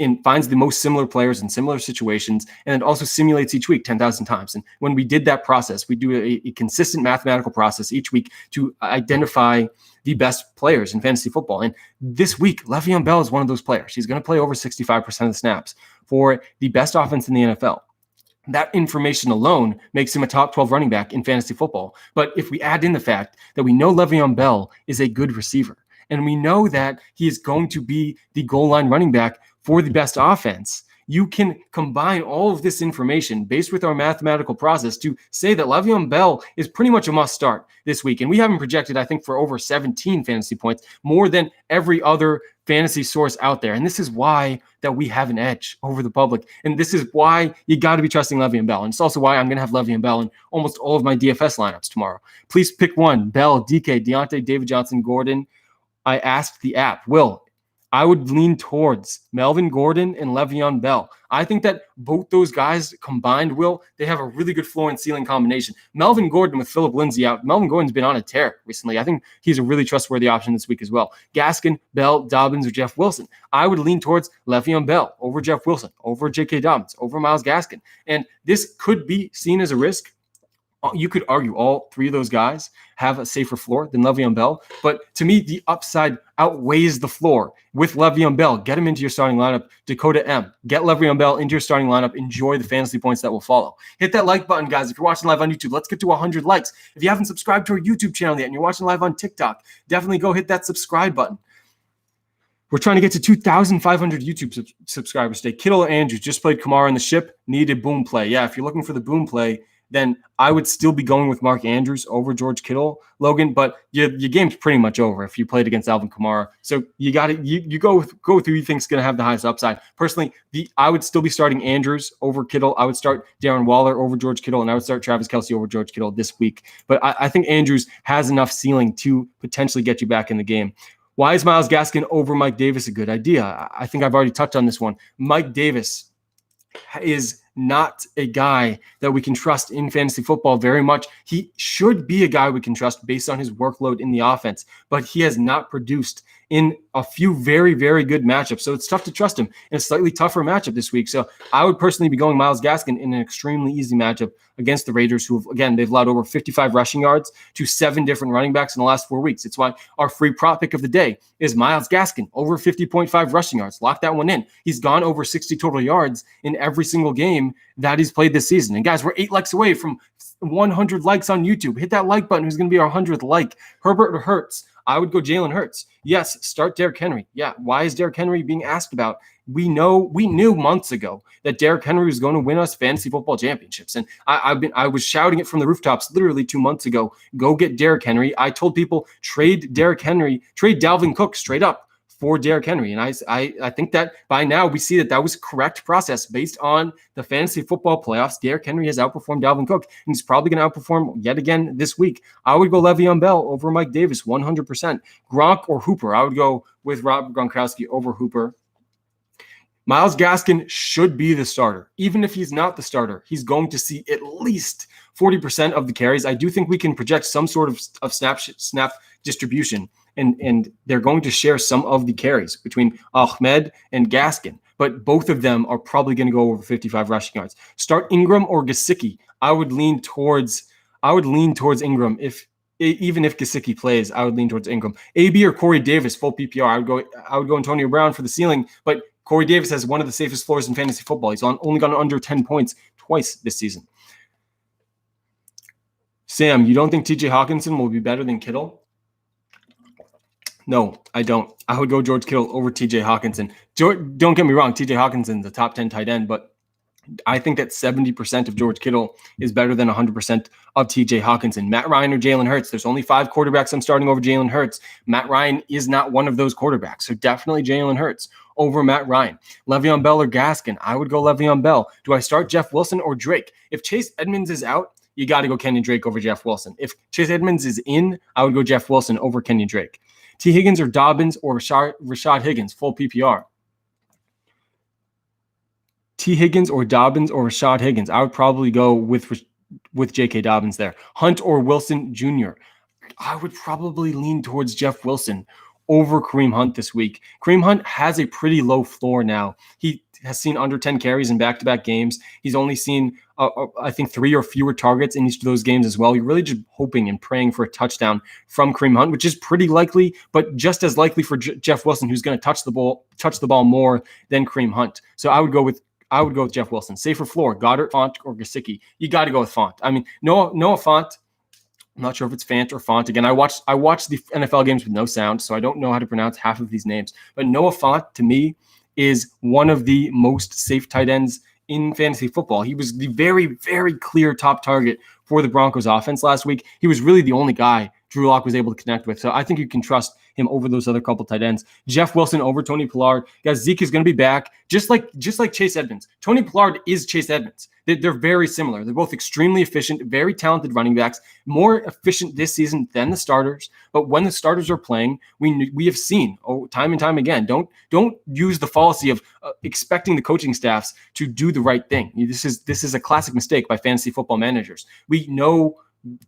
and finds the most similar players in similar situations, and it also simulates each week 10,000 times. And when we did that process, we do a consistent mathematical process each week to identify the best players in fantasy football. And this week, Le'Veon Bell is one of those players. He's going to play over 65% of the snaps for the best offense in the NFL. That information alone makes him a top 12 running back in fantasy football. But if we add in the fact that we know Le'Veon Bell is a good receiver, and we know that he is going to be the goal line running back for the best offense, you can combine all of this information based with our mathematical process to say that Le'Veon Bell is pretty much a must start this week. And we have him projected, I think, for over 17 fantasy points, more than every other fantasy source out there. And this is why that we have an edge over the public. And this is why you got to be trusting Le'Veon Bell. And it's also why I'm going to have Le'Veon Bell in almost all of my DFS lineups tomorrow. Please pick one: Bell, DK, Deontay, David Johnson, Gordon. I asked the app, Will, I would lean towards Melvin Gordon and Le'Veon Bell. I think that both those guys combined, Will, they have a really good floor and ceiling combination. Melvin Gordon with Phillip Lindsay out. Melvin Gordon's been on a tear recently. I think he's a really trustworthy option this week as well. Gaskin, Bell, Dobbins, or Jeff Wilson. I would lean towards Le'Veon Bell over Jeff Wilson, over J.K. Dobbins, over Myles Gaskin. And this could be seen as a risk. You could argue all three of those guys have a safer floor than Le'Veon Bell. But to me, the upside outweighs the floor with Le'Veon Bell. Get him into your starting lineup. Dakota M. Get Le'Veon Bell into your starting lineup. Enjoy the fantasy points that will follow. Hit that like button, guys. If you're watching live on YouTube, let's get to 100 likes. If you haven't subscribed to our YouTube channel yet and you're watching live on TikTok, definitely go hit that subscribe button. We're trying to get to 2,500 YouTube subscribers today. Kittle Andrews just played Kamara in the ship. Needed boom play. Yeah, if you're looking for the boom play, then I would still be going with Mark Andrews over George Kittle, Logan. But your game's pretty much over if you played against Alvin Kamara. So you got to you go with who you think's going to have the highest upside. Personally, I would still be starting Andrews over Kittle. I would start Darren Waller over George Kittle, and I would start Travis Kelce over George Kittle this week. But I think Andrews has enough ceiling to potentially get you back in the game. Why is Myles Gaskin over Mike Davis a good idea? I think I've already touched on this one. Mike Davis is not a guy that we can trust in fantasy football very much. He should be a guy we can trust based on his workload in the offense, but he has not produced in a few very, very good matchups. So it's tough to trust him in a slightly tougher matchup this week. So I would personally be going Myles Gaskin in an extremely easy matchup against the Raiders, who, again, they've allowed over 55 rushing yards to 7 different running backs in the last 4 weeks. It's why our free prop pick of the day is Myles Gaskin over 50.5 rushing yards. Lock that one in. He's gone over 60 total yards in every single game that he's played this season. And guys, we're 8 likes away from 100 likes on YouTube. Hit that like button. Who's going to be our 100th like? Herbert or Hurts? I would go Jalen Hurts. Yes, start Derrick Henry. Yeah, why is Derrick Henry being asked about? We knew months ago that Derrick Henry was going to win us fantasy football championships. And I was shouting it from the rooftops literally 2 months ago. Go get Derrick Henry. I told people trade Derrick Henry, trade Dalvin Cook straight up for Derrick Henry. And I think that by now we see that was a correct process based on the fantasy football playoffs. Derrick Henry has outperformed Dalvin Cook, and he's probably going to outperform yet again this week. I would go Le'Veon Bell over Mike Davis 100%. Gronk or Hooper. I would go with Rob Gronkowski over Hooper. Myles Gaskin should be the starter. Even if he's not the starter, he's going to see at least 40% of the carries. I do think we can project some sort of snap distribution, and they're going to share some of the carries between Ahmed and Gaskin. But both of them are probably going to go over 55 rushing yards. Start Ingram or Gesicki. I would lean towards Ingram. Even if Gesicki plays, I would lean towards Ingram. AB or Corey Davis, full PPR. I would go Antonio Brown for the ceiling, but Corey Davis has one of the safest floors in fantasy football. He's only gone under 10 points twice this season. Sam, you don't think TJ Hawkinson will be better than Kittle? No, I don't. I would go George Kittle over TJ Hawkinson. Don't get me wrong, TJ Hawkinson's a top 10 tight end, but I think that 70% of George Kittle is better than 100% of TJ Hawkinson. Matt Ryan or Jalen Hurts. There's only 5 quarterbacks I'm starting over Jalen Hurts. Matt Ryan is not one of those quarterbacks. So definitely Jalen Hurts over Matt Ryan. Le'Veon Bell or Gaskin. I would go Le'Veon Bell. Do I start Jeff Wilson or Drake? If Chase Edmonds is out, you got to go Kenyon Drake over Jeff Wilson. If Chase Edmonds is in, I would go Jeff Wilson over Kenyon Drake. T. Higgins or Dobbins or Rashad Higgins, full PPR. T. Higgins or Dobbins or Rashad Higgins. I would probably go with J.K. Dobbins there. Hunt or Wilson Jr. I would probably lean towards Jeff Wilson over Kareem Hunt this week. Kareem Hunt has a pretty low floor now. He has seen under 10 carries in back-to-back games. He's only seen, I think, 3 or fewer targets in each of those games as well. You're really just hoping and praying for a touchdown from Kareem Hunt, which is pretty likely, but just as likely for Jeff Wilson, who's going to touch the ball more than Kareem Hunt. So I would go with Jeff Wilson. Safer floor, Goddard, Font, or Gesicki. You got to go with Font. I mean, Noah Font. I'm not sure if it's Fant or Font. Again, I watched the NFL games with no sound, so I don't know how to pronounce half of these names. But Noah Fant, to me, is one of the most safe tight ends in fantasy football. He was the very, very clear top target for the Broncos offense last week. He was really the only guy Drew Lock was able to connect with. So I think you can trust him over those other couple tight ends. Jeff Wilson over Tony Pollard. Guys, Zeke is going to be back, just like Chase Edmonds. Tony Pollard is Chase Edmonds. They're very similar. They're both extremely efficient, very talented running backs, more efficient this season than the starters. But when the starters are playing, we have seen time and time again, don't use the fallacy of expecting the coaching staffs to do the right thing. This is a classic mistake by fantasy football managers. We know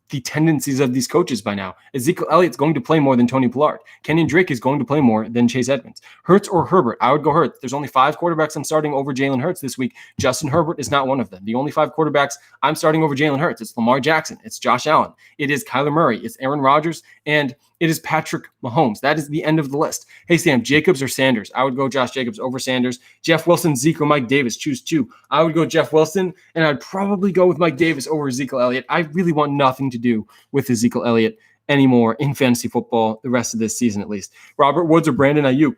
the tendencies of these coaches by now. Ezekiel Elliott's going to play more than Tony Pollard. Kenyon Drake is going to play more than Chase Edmonds. Hurts or Herbert? I would go Hurts. There's only 5 quarterbacks I'm starting over Jalen Hurts this week. Justin Herbert is not one of them. The only 5 quarterbacks I'm starting over Jalen Hurts. It's Lamar Jackson. It's Josh Allen. It is Kyler Murray. It's Aaron Rodgers. And it is Patrick Mahomes. That is the end of the list. Hey, Sam, Jacobs or Sanders? I would go Josh Jacobs over Sanders. Jeff Wilson, Zeke, or Mike Davis. Choose 2. I would go Jeff Wilson, and I'd probably go with Mike Davis over Ezekiel Elliott. I really want nothing to do with Ezekiel Elliott anymore in fantasy football the rest of this season, at least. Robert Woods or Brandon Ayuk?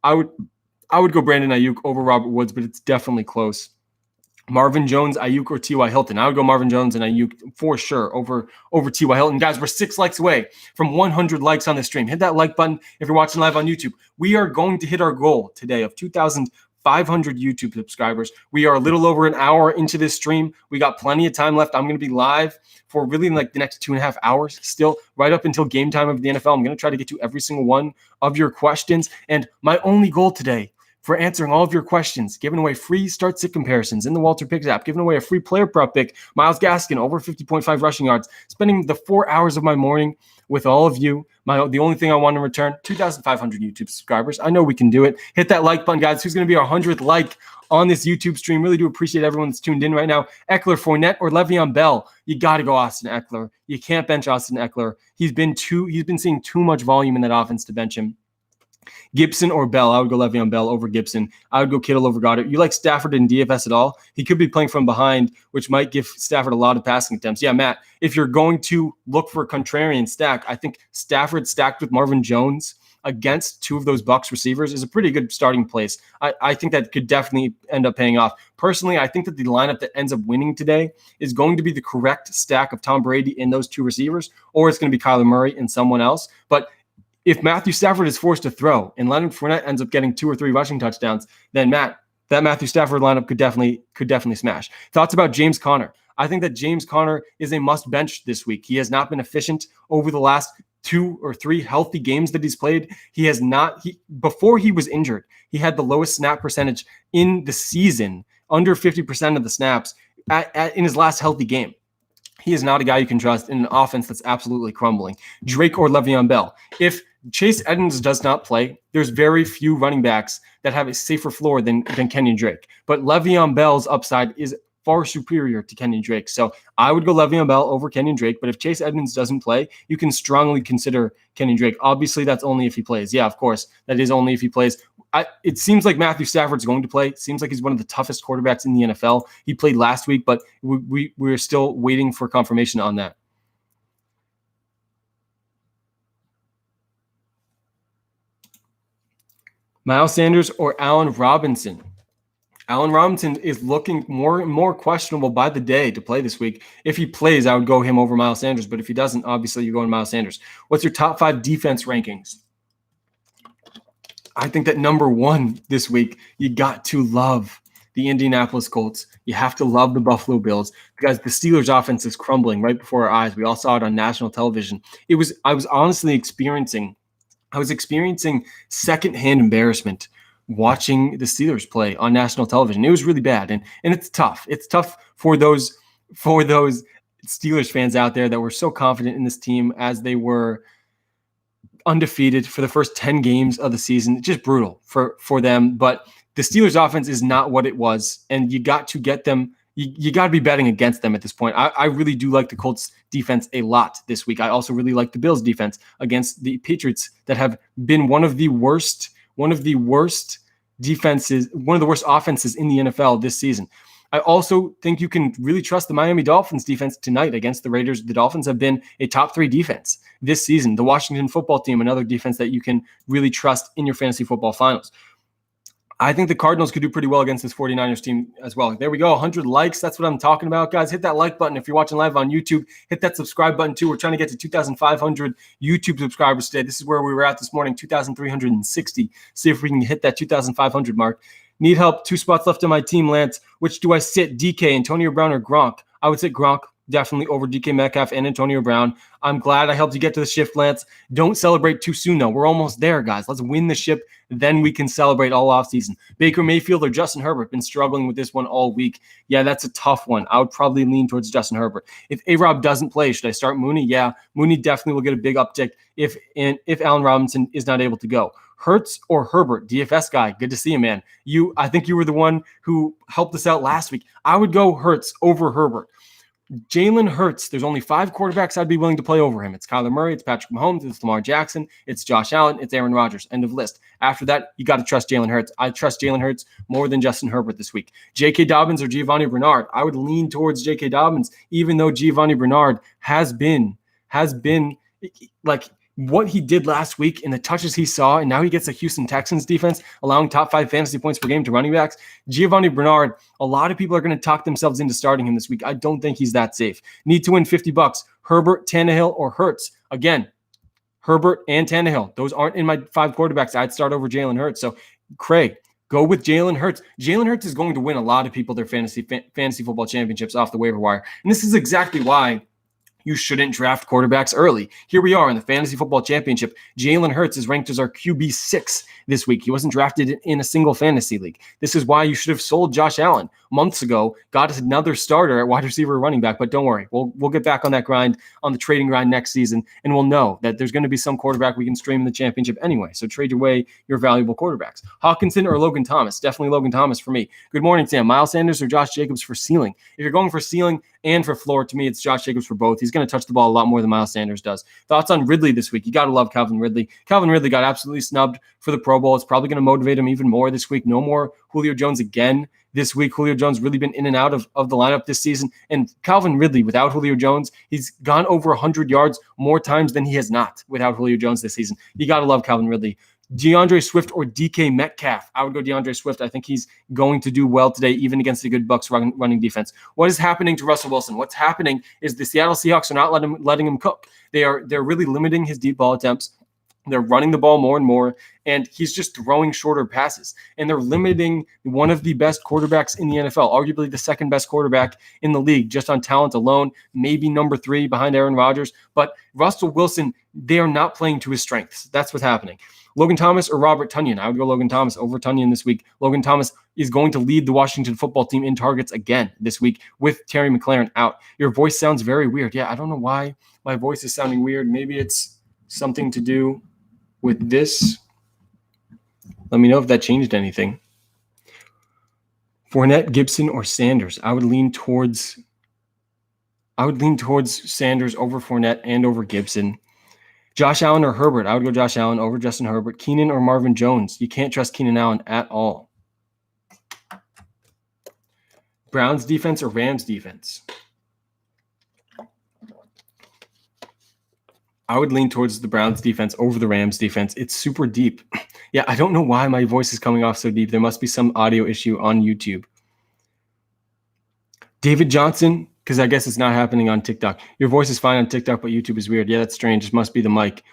I would go Brandon Ayuk over Robert Woods, but it's definitely close. Marvin Jones, Ayuk, or T.Y. Hilton? I would go Marvin Jones and Ayuk for sure over T.Y. Hilton. Guys, we're 6 likes away from 100 likes on this stream. Hit that like button if you're watching live on YouTube. We are going to hit our goal today of 2,500 YouTube subscribers. We are a little over an hour into this stream. We got plenty of time left. I'm going to be live for really like the next 2.5 hours still, right up until game time of the NFL. I'm going to try to get to every single one of your questions. And my only goal today for answering all of your questions, giving away free start-sit comparisons in the WalterPicks app, giving away a free player prop pick, Myles Gaskin, over 50.5 rushing yards, spending the 4 hours of my morning with all of you. The only thing I want in return, 2,500 YouTube subscribers. I know we can do it. Hit that like button, guys. Who's going to be our 100th like on this YouTube stream? Really do appreciate everyone that's tuned in right now. Eckler, Fournette, or Le'Veon Bell? You got to go Austin Eckler. You can't bench Austin Eckler. He's been seeing too much volume in that offense to bench him. Gibson or Bell? I would go Le'Veon Bell over Gibson. I would go Kittle over Goddard. You like Stafford in DFS at all? He could be playing from behind, which might give Stafford a lot of passing attempts. Yeah, Matt, if you're going to look for a contrarian stack, I think Stafford stacked with Marvin Jones against 2 of those Bucs receivers is a pretty good starting place. I think that could definitely end up paying off. Personally, I think that the lineup that ends up winning today is going to be the correct stack of Tom Brady in those 2 receivers, or it's going to be Kyler Murray and someone else. But if Matthew Stafford is forced to throw and Leonard Fournette ends up getting 2 or 3 rushing touchdowns, then that Matthew Stafford lineup could definitely smash. Thoughts about James Conner? I think that James Conner is a must bench this week. He has not been efficient over the last 2 or 3 healthy games that he's played. Before he was injured, he had the lowest snap percentage in the season, under 50% of the snaps in his last healthy game. He is not a guy you can trust in an offense that's absolutely crumbling. Drake or Le'Veon Bell? If Chase Edmonds does not play, there's very few running backs that have a safer floor than Kenyon Drake. But Le'Veon Bell's upside is far superior to Kenyon Drake. So I would go Le'Veon Bell over Kenyon Drake. But if Chase Edmonds doesn't play, you can strongly consider Kenyon Drake. Obviously, that's only if he plays. Yeah, of course, that is only if he plays. It seems like Matthew Stafford's going to play. It seems like he's one of the toughest quarterbacks in the NFL. He played last week, but we're still waiting for confirmation on that. Miles Sanders or Allen Robinson? Allen Robinson is looking more and more questionable by the day to play this week. If he plays, I would go him over Miles Sanders. But if he doesn't, obviously you're going Miles Sanders. What's your top 5 defense rankings? I think that number 1 this week, you got to love the Indianapolis Colts. You have to love the Buffalo Bills because the Steelers' offense is crumbling right before our eyes. We all saw it on national television. I was honestly experiencing secondhand embarrassment watching the Steelers play on national television. It was really bad, and it's tough. It's tough for those Steelers fans out there that were so confident in this team as they were undefeated for the first 10 games of the season. It's just brutal for them. But the Steelers offense is not what it was, and you got to get them. You got to be betting against them at this point. I really do like the Colts defense a lot this week. I also really like the Bills defense against the Patriots that have been one of the worst defenses, one of the worst offenses in the NFL this season. I also think you can really trust the Miami Dolphins defense tonight against the Raiders. The Dolphins have been a top 3 defense this season. The Washington football team, another defense that you can really trust in your fantasy football finals. I think the Cardinals could do pretty well against this 49ers team as well. There we go. 100 likes. That's what I'm talking about, guys. Hit that like button. If you're watching live on YouTube, hit that subscribe button too. We're trying to get to 2,500 YouTube subscribers today. This is where we were at this morning, 2,360. See if we can hit that 2,500 mark. Need help. 2 spots left on my team, Lance. Which do I sit? DK, Antonio Brown, or Gronk? I would sit Gronk definitely over DK Metcalf and Antonio Brown. I'm glad I helped you get to the shift, Lance. Don't celebrate too soon, though. We're almost there, guys. Let's win the ship. Then we can celebrate all offseason. Baker Mayfield or Justin Herbert? Been struggling with this one all week. Yeah, that's a tough one. I would probably lean towards Justin Herbert. If A-Rob doesn't play, should I start Mooney? Yeah, Mooney definitely will get a big uptick if Allen Robinson is not able to go. Hurts or Herbert? DFS guy. Good to see you, man. I think you were the one who helped us out last week. I would go Hurts over Herbert. Jalen Hurts, there's only 5 quarterbacks I'd be willing to play over him. It's Kyler Murray, it's Patrick Mahomes, it's Lamar Jackson, it's Josh Allen, it's Aaron Rodgers. End of list. After that, you got to trust Jalen Hurts. I trust Jalen Hurts more than Justin Herbert this week. J.K. Dobbins or Giovanni Bernard? I would lean towards J.K. Dobbins, even though Giovanni Bernard has been like what he did last week and the touches he saw, and now he gets a Houston Texans defense allowing top 5 fantasy points per game to running backs. Giovanni Bernard, a lot of people are going to talk themselves into starting him this week. I don't think he's that safe. Need to win $50. Herbert, Tannehill, or Hurts? Again, Herbert and Tannehill. Those aren't in my 5 quarterbacks. I'd start over Jalen Hurts. So, Craig, go with Jalen Hurts. Jalen Hurts is going to win a lot of people their fantasy football championships off the waiver wire. And this is exactly why you shouldn't draft quarterbacks early. Here we are in the Fantasy Football Championship. Jalen Hurts is ranked as our QB6 this week. He wasn't drafted in a single fantasy league. This is why you should have sold Josh Allen months ago, got us another starter at wide receiver running back. But don't worry, we'll get back on that grind, on the trading grind next season, and we'll know that there's going to be some quarterback we can stream in the championship anyway. So trade away your valuable quarterbacks. Hawkinson or Logan Thomas? Definitely Logan Thomas for me. Good morning, Sam. Miles Sanders or Josh Jacobs for ceiling? If you're going for ceiling and for floor, to me, it's Josh Jacobs for both. He's going to touch the ball a lot more than Miles Sanders does. Thoughts on Ridley this week? You got to love Calvin Ridley. Calvin Ridley got absolutely snubbed for the Pro Bowl. It's probably going to motivate him even more this week. No more Julio Jones again this week. Julio Jones really been in and out of the lineup this season. And Calvin Ridley, without Julio Jones, he's gone over 100 yards more times than he has not without Julio Jones this season. You got to love Calvin Ridley. DeAndre Swift or DK Metcalf? I would go DeAndre Swift. I think he's going to do well today, even against a good Bucs running defense. What is happening to Russell Wilson? What's happening is the Seattle Seahawks are not letting him cook. They're really limiting his deep ball attempts. They're running the ball more and more, and he's just throwing shorter passes. And they're limiting one of the best quarterbacks in the NFL, arguably the second best quarterback in the league, just on talent alone, maybe number 3 behind Aaron Rodgers. But Russell Wilson, they are not playing to his strengths. That's what's happening. Logan Thomas or Robert Tonyan? I would go Logan Thomas over Tonyan this week. Logan Thomas is going to lead the Washington football team in targets again this week with Terry McLaurin out. Your voice sounds very weird. Yeah, I don't know why my voice is sounding weird. Maybe it's something to do with this. Let me know if that changed anything. Fournette, Gibson, or Sanders? I would lean towards Sanders over Fournette and over Gibson. Josh Allen or Herbert? I would go Josh Allen over Justin Herbert. Keenan or Marvin Jones? You can't trust Keenan Allen at all. Browns defense or Rams defense? I would lean towards the Browns defense over the Rams defense. It's super deep. Yeah, I don't know why my voice is coming off so deep. There must be some audio issue on YouTube. David Johnson, because I guess it's not happening on TikTok. Your voice is fine on TikTok, but YouTube is weird. Yeah, that's strange. It must be the mic.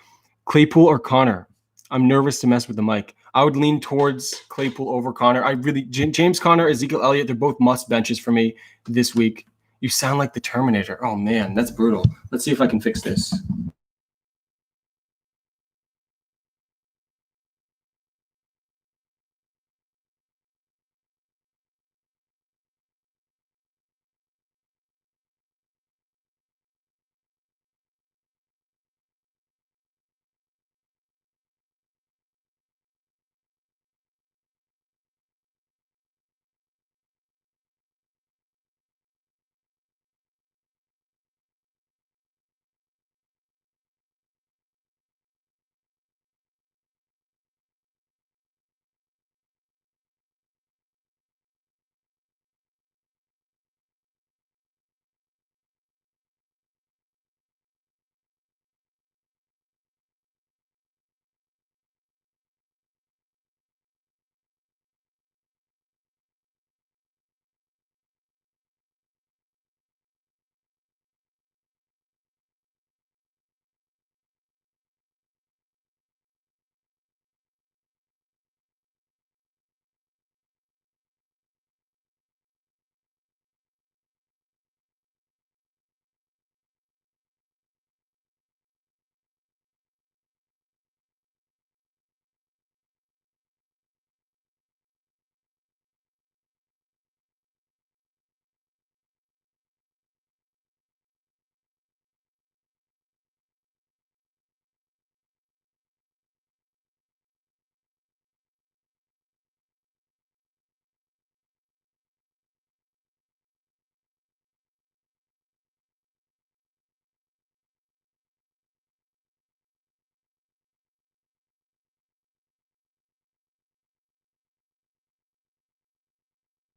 Claypool or Connor? I'm nervous to mess with the mic. I would lean towards Claypool over Connor. James Conner, Ezekiel Elliott, they're both must benches for me this week. You sound like the Terminator. Oh, man, that's brutal. Let's see if I can fix this.